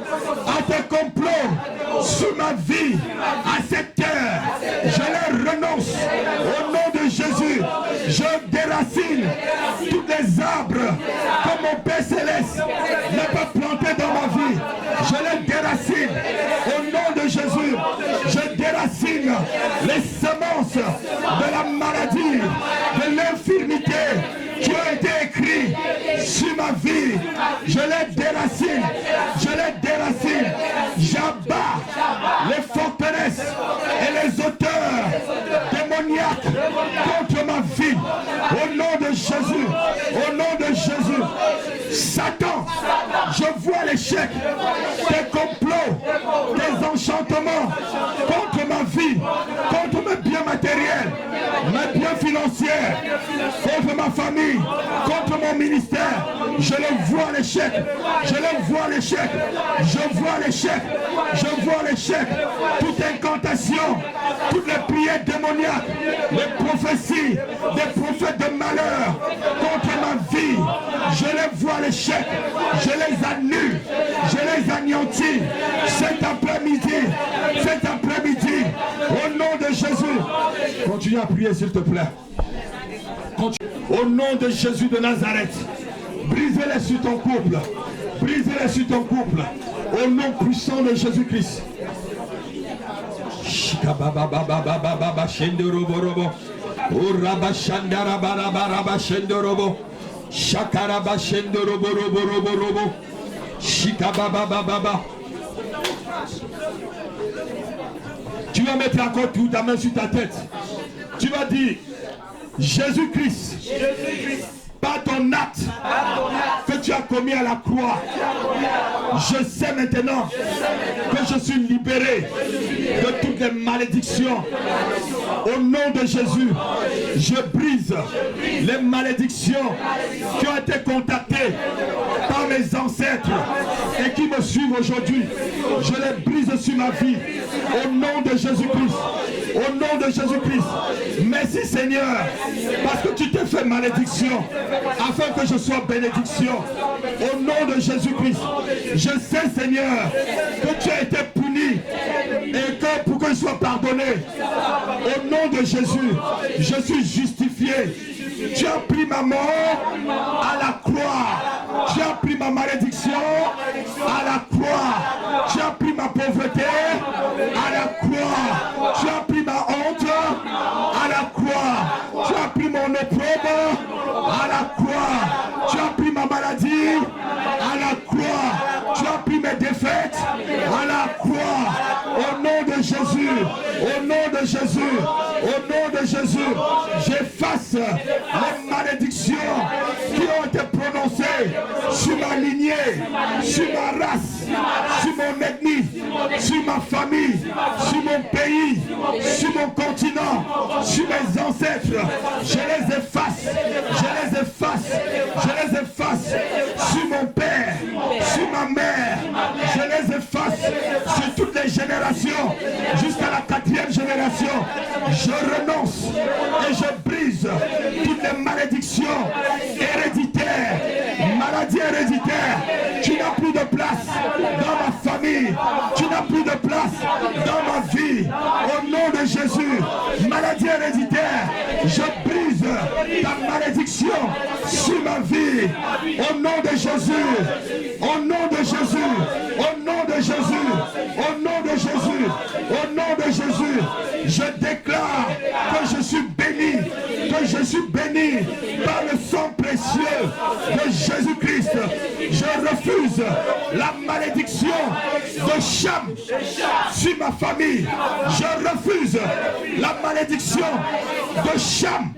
à tes complots sur ma vie, à cette terre. Je les renonce. Au nom de Jésus, je déracine tous les arbres que mon Père Céleste n'a pas planté dans ma vie. Je les déracine. Au nom de Jésus, je déracine les semences de la maladie, de l'infirmité qui ont été écrits sur ma vie. Je les déracine. Je les déracine. J'abats les forteresses et les auteurs démoniaques contre ma vie. Au nom de Jésus. Au nom de Jésus. Satan, je vois l'échec des complots, des enchantements contre ma vie, contre mes biens matériels, mes biens financiers, contre ma famille, contre mon ministère. Je le vois l'échec. Je le vois l'échec. Je vois l'échec. Je vois l'échec. Toute incantation, toutes les prières démoniaques, les prophéties des prophètes de malheur contre ma vie, je les vois l'échec. Je les annule. Je les anéantis. Cet après-midi, au nom de Jésus. Continue à prier s'il te plaît. Au nom de Jésus de Nazareth, brisez-les sur ton couple. Brisez-les sur ton couple. Au nom puissant de Jésus-Christ. Tu vas mettre encore toute ta main sur ta tête. Tu vas dire, Jésus-Christ, par ton acte que tu as commis à la croix, je sais maintenant que je suis libéré de toutes les malédictions. Au nom de Jésus, je brise les malédictions qui ont été contactées par mes ancêtres et qui me suivent aujourd'hui. Je les brise sur ma vie. Au nom de Jésus-Christ. Au nom de Jésus-Christ. Merci Seigneur, parce que tu t'es fait malédiction afin que je sois bénédiction. Au nom de Jésus-Christ. Je sais Seigneur que tu as été puni et que pour que je sois pardonné. Au nom de Jésus, je suis justifié. Tu as pris ma mort à la croix. Tu as pris ma malédiction à la croix. Tu as pris ma pauvreté à la croix. Tu as pris ma honte à la croix. Tu as pris mon opprobre à la croix. Tu as pris ma maladie à la croix. Tu as pris mes défaites à la croix. Au nom de Jésus. Au nom de Jésus. Au nom de Jésus. J'efface les malédictions qui ont été prononcées sur ma lignée, sur ma race, sur mon ethnie, sur ma famille, sur mon pays, sur mon continent, sur mes ancêtres. Je les efface, je les efface, je les efface sur mon père, sur ma mère. Je les efface sur toutes les générations jusqu'à la 4e génération. Je renonce et je brise toutes les malédictions héréditaires, maladies héréditaires. Tu n'as plus de place dans ma famille. Tu n'as plus de place dans ma vie. Au nom de Jésus, maladie héréditaire, je brise ta malédiction sur ma vie. Au nom de Jésus, au nom de Jésus, au nom de Jésus, au nom de Jésus, au nom de Jésus, je déclare que je suis béni, que je suis béni par le sang précieux de Jésus-Christ. Je refuse la malédiction de Cham sur ma famille. Je refuse la malédiction de Cham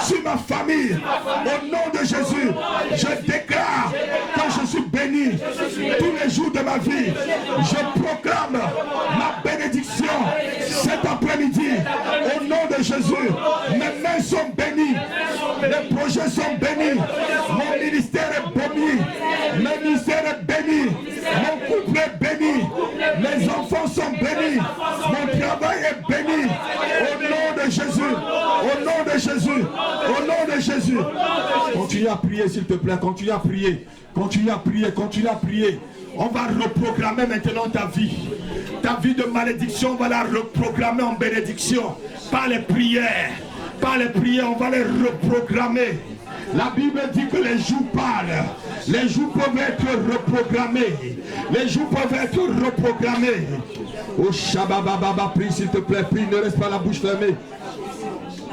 sur ma famille. Au nom de Jésus, je déclare que je suis béni tous les jours de ma vie. Je proclame ma bénédiction cet après-midi. Au nom de Jésus, mes mains sont bénies. Les projets sont bénis. Mon ministère est béni. Mon ministère est béni. Mon couple est béni. Mes enfants sont prier s'il te plaît. Continue à prier. Continue à prier. Continue à prier. On va reprogrammer maintenant ta vie. Ta vie de malédiction, on va la reprogrammer en bénédiction. Par les prières. Par les prières, on va les reprogrammer. La Bible dit que les jours parlent. Les jours peuvent être reprogrammés. Les jours peuvent être reprogrammés. Oh Shabababa, prie s'il te plaît. Prie, ne reste pas la bouche fermée.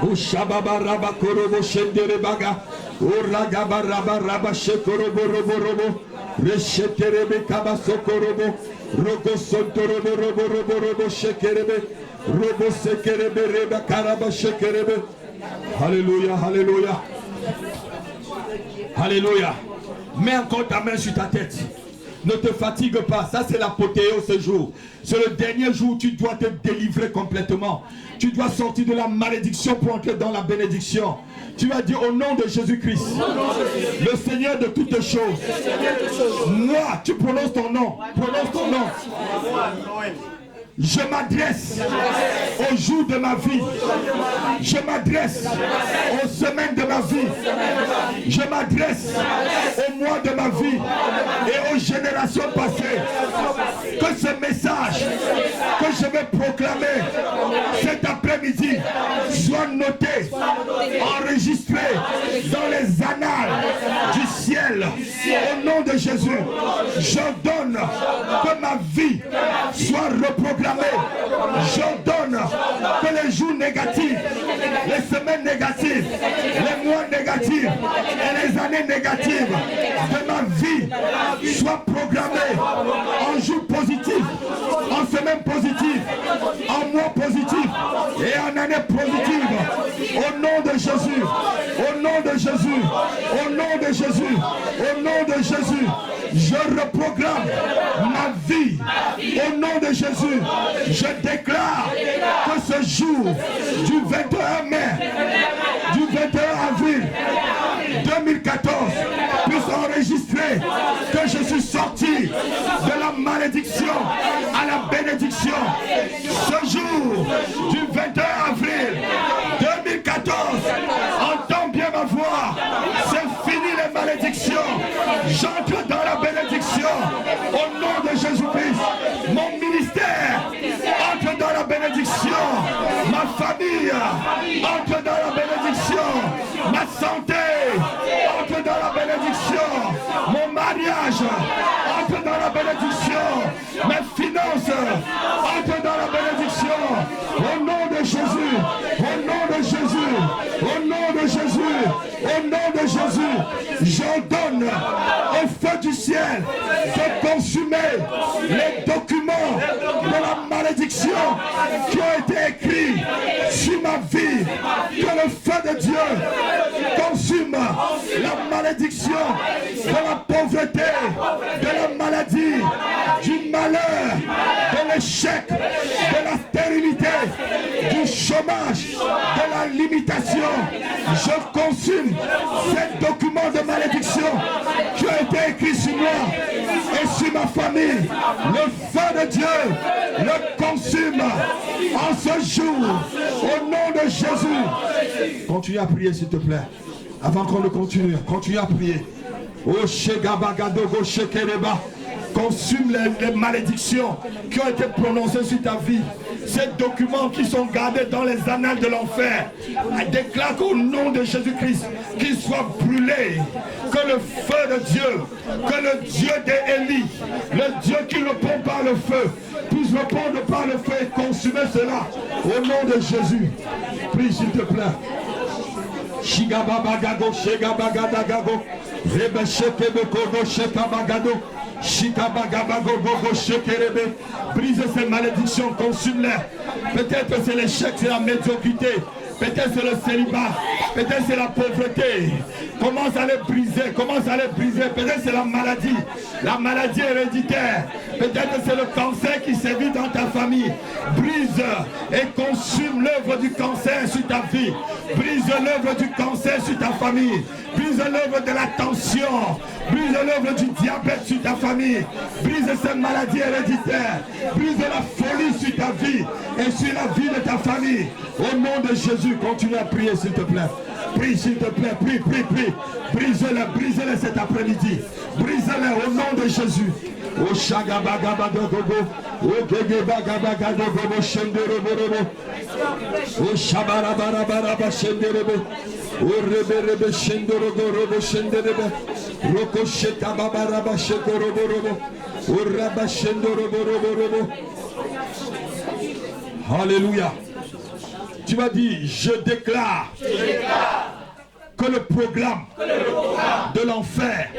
Oh Shababa Rabba Korobo Shendere Baga. Oh Ragaba Rabba Rabba Shekorobo Robo Robo. Resheterebe Kabasokorobo. Rogo Sontorobo Robo Robo Robo Shekerebe. Robo Sekerebe Reba Karaba Shekerebe. Alléluia, alléluia. Alléluia. Mets encore ta main sur ta tête. Ne te fatigue pas. Ça, c'est l'apothéose ce jour. C'est le dernier jour où tu dois te délivrer complètement. Tu dois sortir de la malédiction pour entrer dans la bénédiction. Tu vas dire au nom de Jésus-Christ, le Seigneur de toutes choses. Moi, tu prononces ton nom. Prononce ton nom. Je m'adresse au jour de ma vie. Je m'adresse aux semaines de ma vie. Je m'adresse aux mois de ma vie et aux générations passées. Que ce message que je vais proclamer cet après-midi soit noté, enregistré dans les annales du ciel. Au nom de Jésus, j'ordonne que ma vie soit reprogrammée. J'ordonne que les jours négatifs, les semaines négatives, les mois négatifs et les années négatives de ma vie soient programmés en jours positifs, en semaines positives, en mois positifs et en années positives. Au nom de Jésus, au nom de Jésus, au nom de Jésus, au nom de Jésus, je reprogramme ma vie. Au nom de Jésus, je déclare que ce jour du 21 mai, du 21 avril 2014 puisse enregistrer que je suis sorti de la malédiction à la bénédiction. Ce jour du 21 avril 2014, entends bien ma voix, c'est fini les malédictions. J'entre dans la bénédiction au nom de Jésus-Christ. Mon ministère entre dans la bénédiction. Ma famille entre dans la bénédiction. Ma santé entre dans la bénédiction. Mon mariage entre dans la bénédiction. Mes finances entre dans la bénédiction. Au nom de Jésus, au nom de Jésus, au nom de Jésus, au nom de Jésus, j'ordonne au feu du ciel de consumer les documents de la malédiction qui ont été écrits sur ma vie. Que le feu de Dieu consume la malédiction de la pauvreté, de la maladie, du malheur, de l'échec, de la stérilité, du chômage, de la limitation. Je consume ces documents de malédiction qui ont été écrits sur moi et sur ma famille. Le feu de Dieu le consume en ce jour au nom de Jésus. Continue à prier s'il te plaît. Avant qu'on ne continue, continue à prier. Oh Shegabagadogo Shekereba. Consume les malédictions qui ont été prononcées sur ta vie. Ces documents qui sont gardés dans les annales de l'enfer. Déclare qu'au nom de Jésus-Christ, qu'ils soient brûlés. Que le feu de Dieu, que le Dieu d'Élie, le Dieu qui répond par le feu, puisse répondre par le feu et consumer cela. Au nom de Jésus. Prie s'il te plaît. Shigababagago, Shegabagadago, Rebeshekebeko, Shekabagado. Brise ces malédictions, consume-les. Peut-être c'est l'échec, c'est la médiocrité. Peut-être c'est le célibat. Peut-être c'est la pauvreté. Commence à les briser, commence à les briser. Peut-être c'est la maladie héréditaire. Peut-être c'est le cancer qui sévit dans ta famille. Brise et consume l'œuvre du cancer sur ta vie. Brise l'œuvre du cancer sur ta famille. Brise l'œuvre de la tension. Brise l'œuvre du diabète sur ta famille. Brise ces maladies héréditaires. Brise la folie sur ta vie et sur la vie de ta famille. Au nom de Jésus. Jésus, continue à prier s'il te plaît. Prie s'il te plaît, prie. Brise-les cet après-midi. Brise-les au nom de Jésus. O Shagabagabadogogo, O Gegebagabagadogogo, Shenderebo, O Shabarabarabara, Shenderebo, O Reberebe, Shendorogo, Shenderebe, Roko Shetababaraba, Shekorobo, O Rabba Shendorobo. Alléluia. Tu vas dire, je déclare que le programme de l'enfer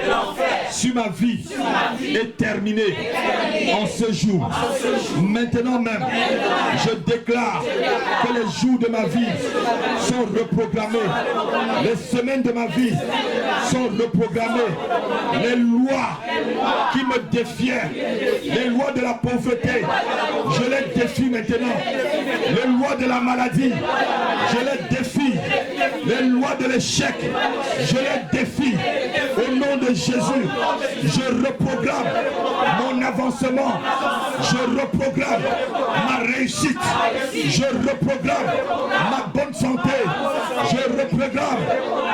sur ma vie est terminé en ce jour. Maintenant même, je déclare que les jours de ma vie sont reprogrammés. Les semaines de ma vie sont reprogrammées. Les lois qui me défiaient, les lois de la pauvreté, je les défie maintenant. Les lois de la maladie, je les défie. Les lois de l'échec, je les défie. Au nom de Jésus, je reprogramme mon avancement. Je reprogramme ma réussite. Je reprogramme ma bonne santé. Je reprogramme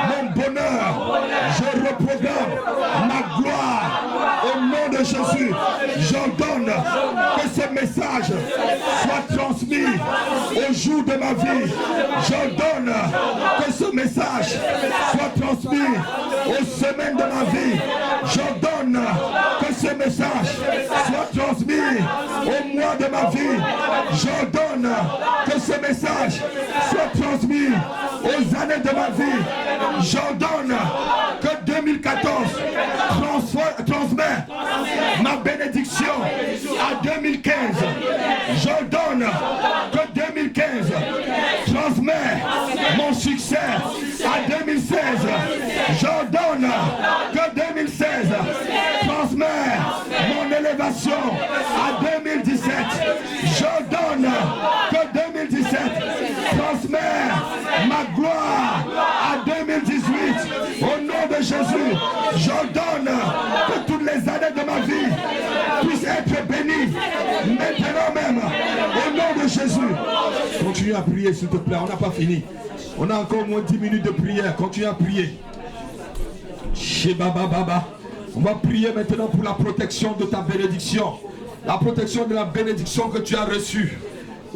mon bonheur. Je reprogramme ma gloire. Au nom de Jésus, j'ordonne que ce message soit transmis au jour de ma vie. J'ordonne que ce message soit transmis aux semaines de ma vie. J'ordonne que ce message soit transmis au mois de ma vie. J'ordonne que ce message soit transmis aux années de ma vie. J'ordonne que 2014 transmet ma bénédiction à 2015. J'ordonne que 2015 transmet mon succès à 2016. J'ordonne que 2016 transmet mon élévation à 2017. J'ordonne que 2017 transmet ma gloire à 2018. Au nom de Jésus, j'ordonne que toutes les années de ma vie puissent être bénies maintenant même. Au nom de Jésus. Continue à prier s'il te plaît, on n'a pas fini. On a encore au moins 10 minutes de prière. Continue à prier. On va prier maintenant pour la protection de ta bénédiction. La protection de la bénédiction que tu as reçue.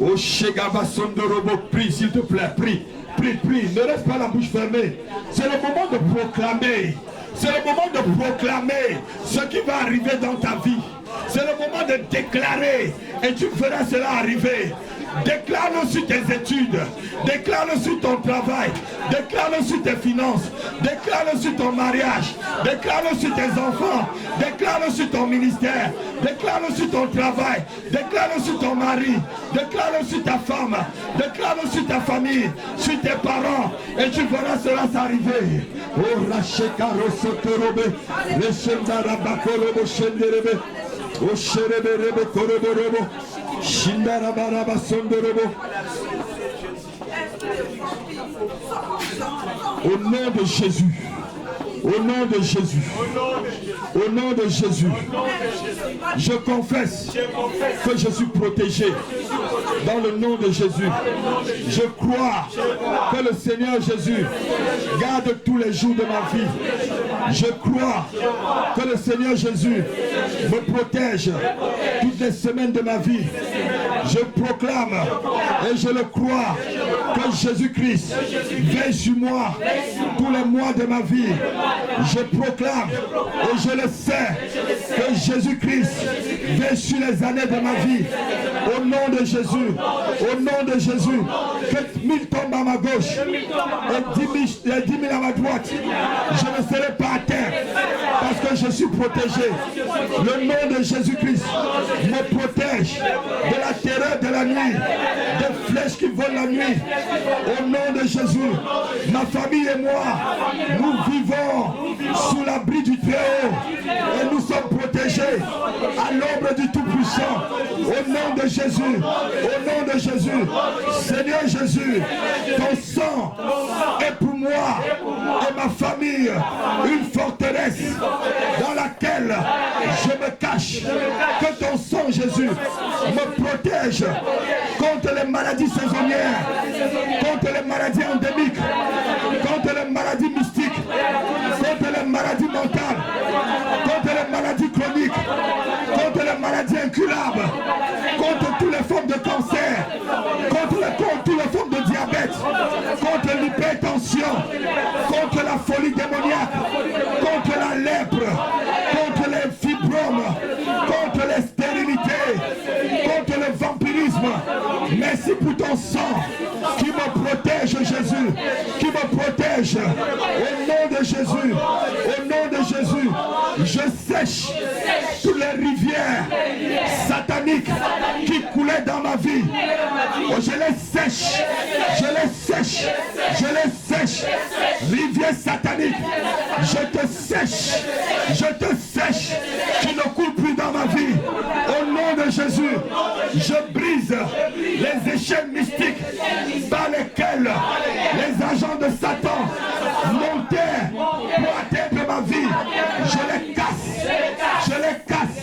Oh Shegaba Sondorobo, prie s'il te plaît, prie. Ne reste pas la bouche fermée. C'est le moment de proclamer. C'est le moment de proclamer ce qui va arriver dans ta vie. C'est le moment de déclarer. Et tu feras cela arriver. Déclare-le sur tes études, déclare-le sur ton travail, déclare-le sur tes finances, déclare-le sur ton mariage, déclare-le sur tes enfants, déclare-le sur ton ministère, déclare-le sur ton travail, déclare-le sur ton mari, déclare-le sur ta femme, déclare-le sur ta famille, sur tes parents, et tu verras cela s'arriver. Oh Rachekaro Sotorobe, Reshendarabakorobo Shenderebe, Oh Shereberebe Koroborobo. Au nom de Jésus, au nom de Jésus, au nom de Jésus, je confesse que je suis protégé dans le nom de Jésus. Je crois que le Seigneur Jésus garde tous les jours de ma vie. Je crois que le Seigneur Jésus me protège toutes les semaines de ma vie. Je proclame et je le crois que Jésus-Christ veille sur moi tous les mois de ma vie. Je proclame et je le sais que Jésus-Christ veille sur les années de ma vie. Au nom de Jésus, au nom de Jésus, que 1000 tombent à ma gauche et 10 000 à ma droite, je ne serai pas à terre parce que je suis protégé. Le nom de Jésus-Christ me protège de la terreur de la nuit, des flèches qui volent la nuit. Au nom de Jésus, ma famille et moi, nous vivons sous l'abri du Très-Haut et nous sommes protégés à l'ombre du Tout-Puissant. Au nom de Jésus, au nom de Jésus, Seigneur Jésus, ton sang est pour moi et ma famille une forteresse dans laquelle Je me cache. Que ton sang, Jésus, me protège contre les maladies saisonnières, contre les maladies endémiques, contre les maladies mystiques, contre les maladies mentales, contre les maladies chroniques, contre les maladies incurables, contre toutes les formes de cancer, contre toutes les formes de diabète, contre l'hypertension, contre la folie démoniaque, contre la lèpre, contre les fibromes, contre les stérilités, contre le vampirisme. Merci pour ton sang qui me protège, Jésus, qui me protège. Au nom de Jésus, au nom de Jésus, je sèche toutes les rivières sataniques qui coulaient dans ma vie. Oh, je les sèche, je les sèche, je les sèche. Rivière satanique, je te sèche, qui ne coule plus dans ma vie. Au nom de Jésus, je brise les échelles mystiques par lesquelles les agents de Satan montaient pour atteindre ma vie. Je les casse,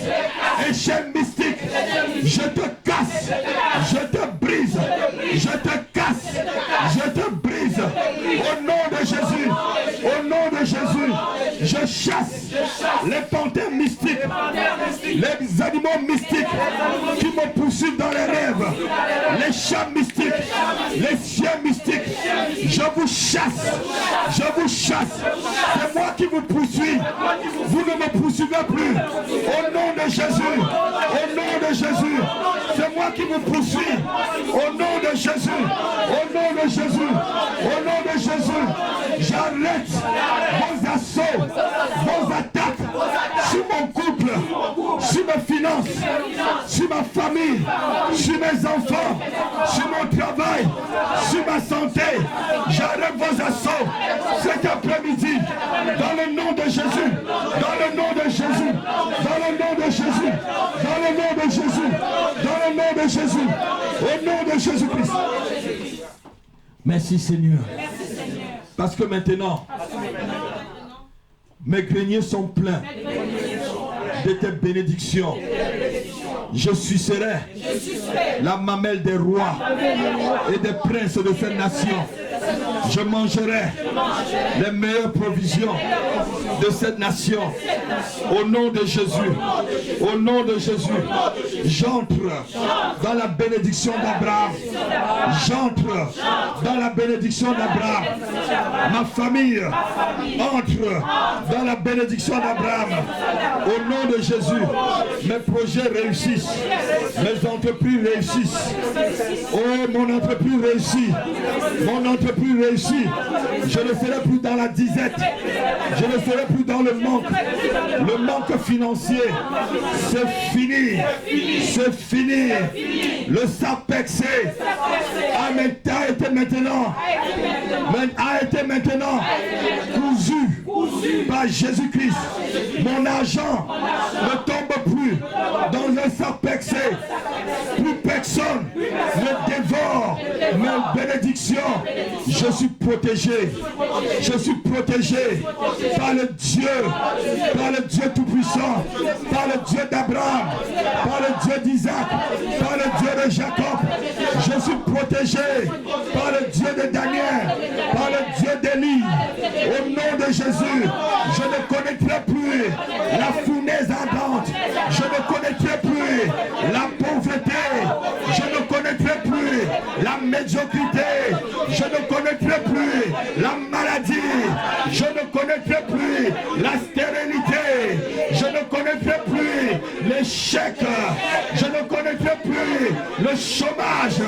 échelles mystiques, je te casse, je te brise, je te casse, je te brise. Au nom de Jésus, au nom de Jésus, je chasse les panthères mystiques, les animaux mystiques qui me poursuivent dans les rêves, les chats mystiques, les chiens mystiques. Je vous chasse, je vous chasse. C'est moi qui vous poursuis. Vous ne me poursuivez plus. Au nom de Jésus, au nom de Jésus, c'est moi qui vous poursuis. Au nom de Jésus, au nom de Jésus, au nom de Jésus, j'arrête vos assauts, vos attaques sur mon couple, sur mes finances, sur ma famille, sur mes enfants, sur mon travail, sur ma santé. J'arrête vos assauts cet après-midi dans le nom de Jésus, dans le nom de Jésus, dans le nom de Jésus, dans le nom de Jésus, dans le nom de Jésus, au nom de Jésus-Christ. Merci Seigneur. Parce que maintenant, mes greniers sont pleins de tes bénédictions. Je sucerai la mamelle des rois et des princes de cette nation. Je mangerai les meilleures provisions de cette nation. Au nom de Jésus, au nom de Jésus, j'entre dans la bénédiction d'Abraham. J'entre dans la bénédiction d'Abraham. Ma famille entre dans la bénédiction d'Abraham. Au nom de Jésus, mes projets réussissent. Mes entreprises réussissent. Oh, mon entreprise réussit. Mon entreprise réussit. Je ne serai plus dans la disette. Je ne serai plus dans le manque. Le manque financier, c'est fini. C'est fini. Le sapexé a été maintenant cousu par Jésus-Christ. Mon argent ne tombe plus dans un sapexé. Plus personne ne dévore mes bénédictions. Je suis protégé. Je suis protégé par le Dieu Tout-Puissant, par le Dieu d'Abraham, par le Dieu d'Isaac, par le Dieu de Jacob. Je suis protégé par le Dieu de Daniel, par le Dieu d'Élie. Au nom de Jésus, je ne connaîtrai plus la fournaise ardente. Je ne connaîtrai plus la pauvreté. Je ne connaîtrai plus la médiocrité. Je ne connaîtrai plus la maladie. Je ne connaîtrai plus la stérilité. Je ne connaîtrai plus l'échec. Je ne connaîtrai plus le chômage.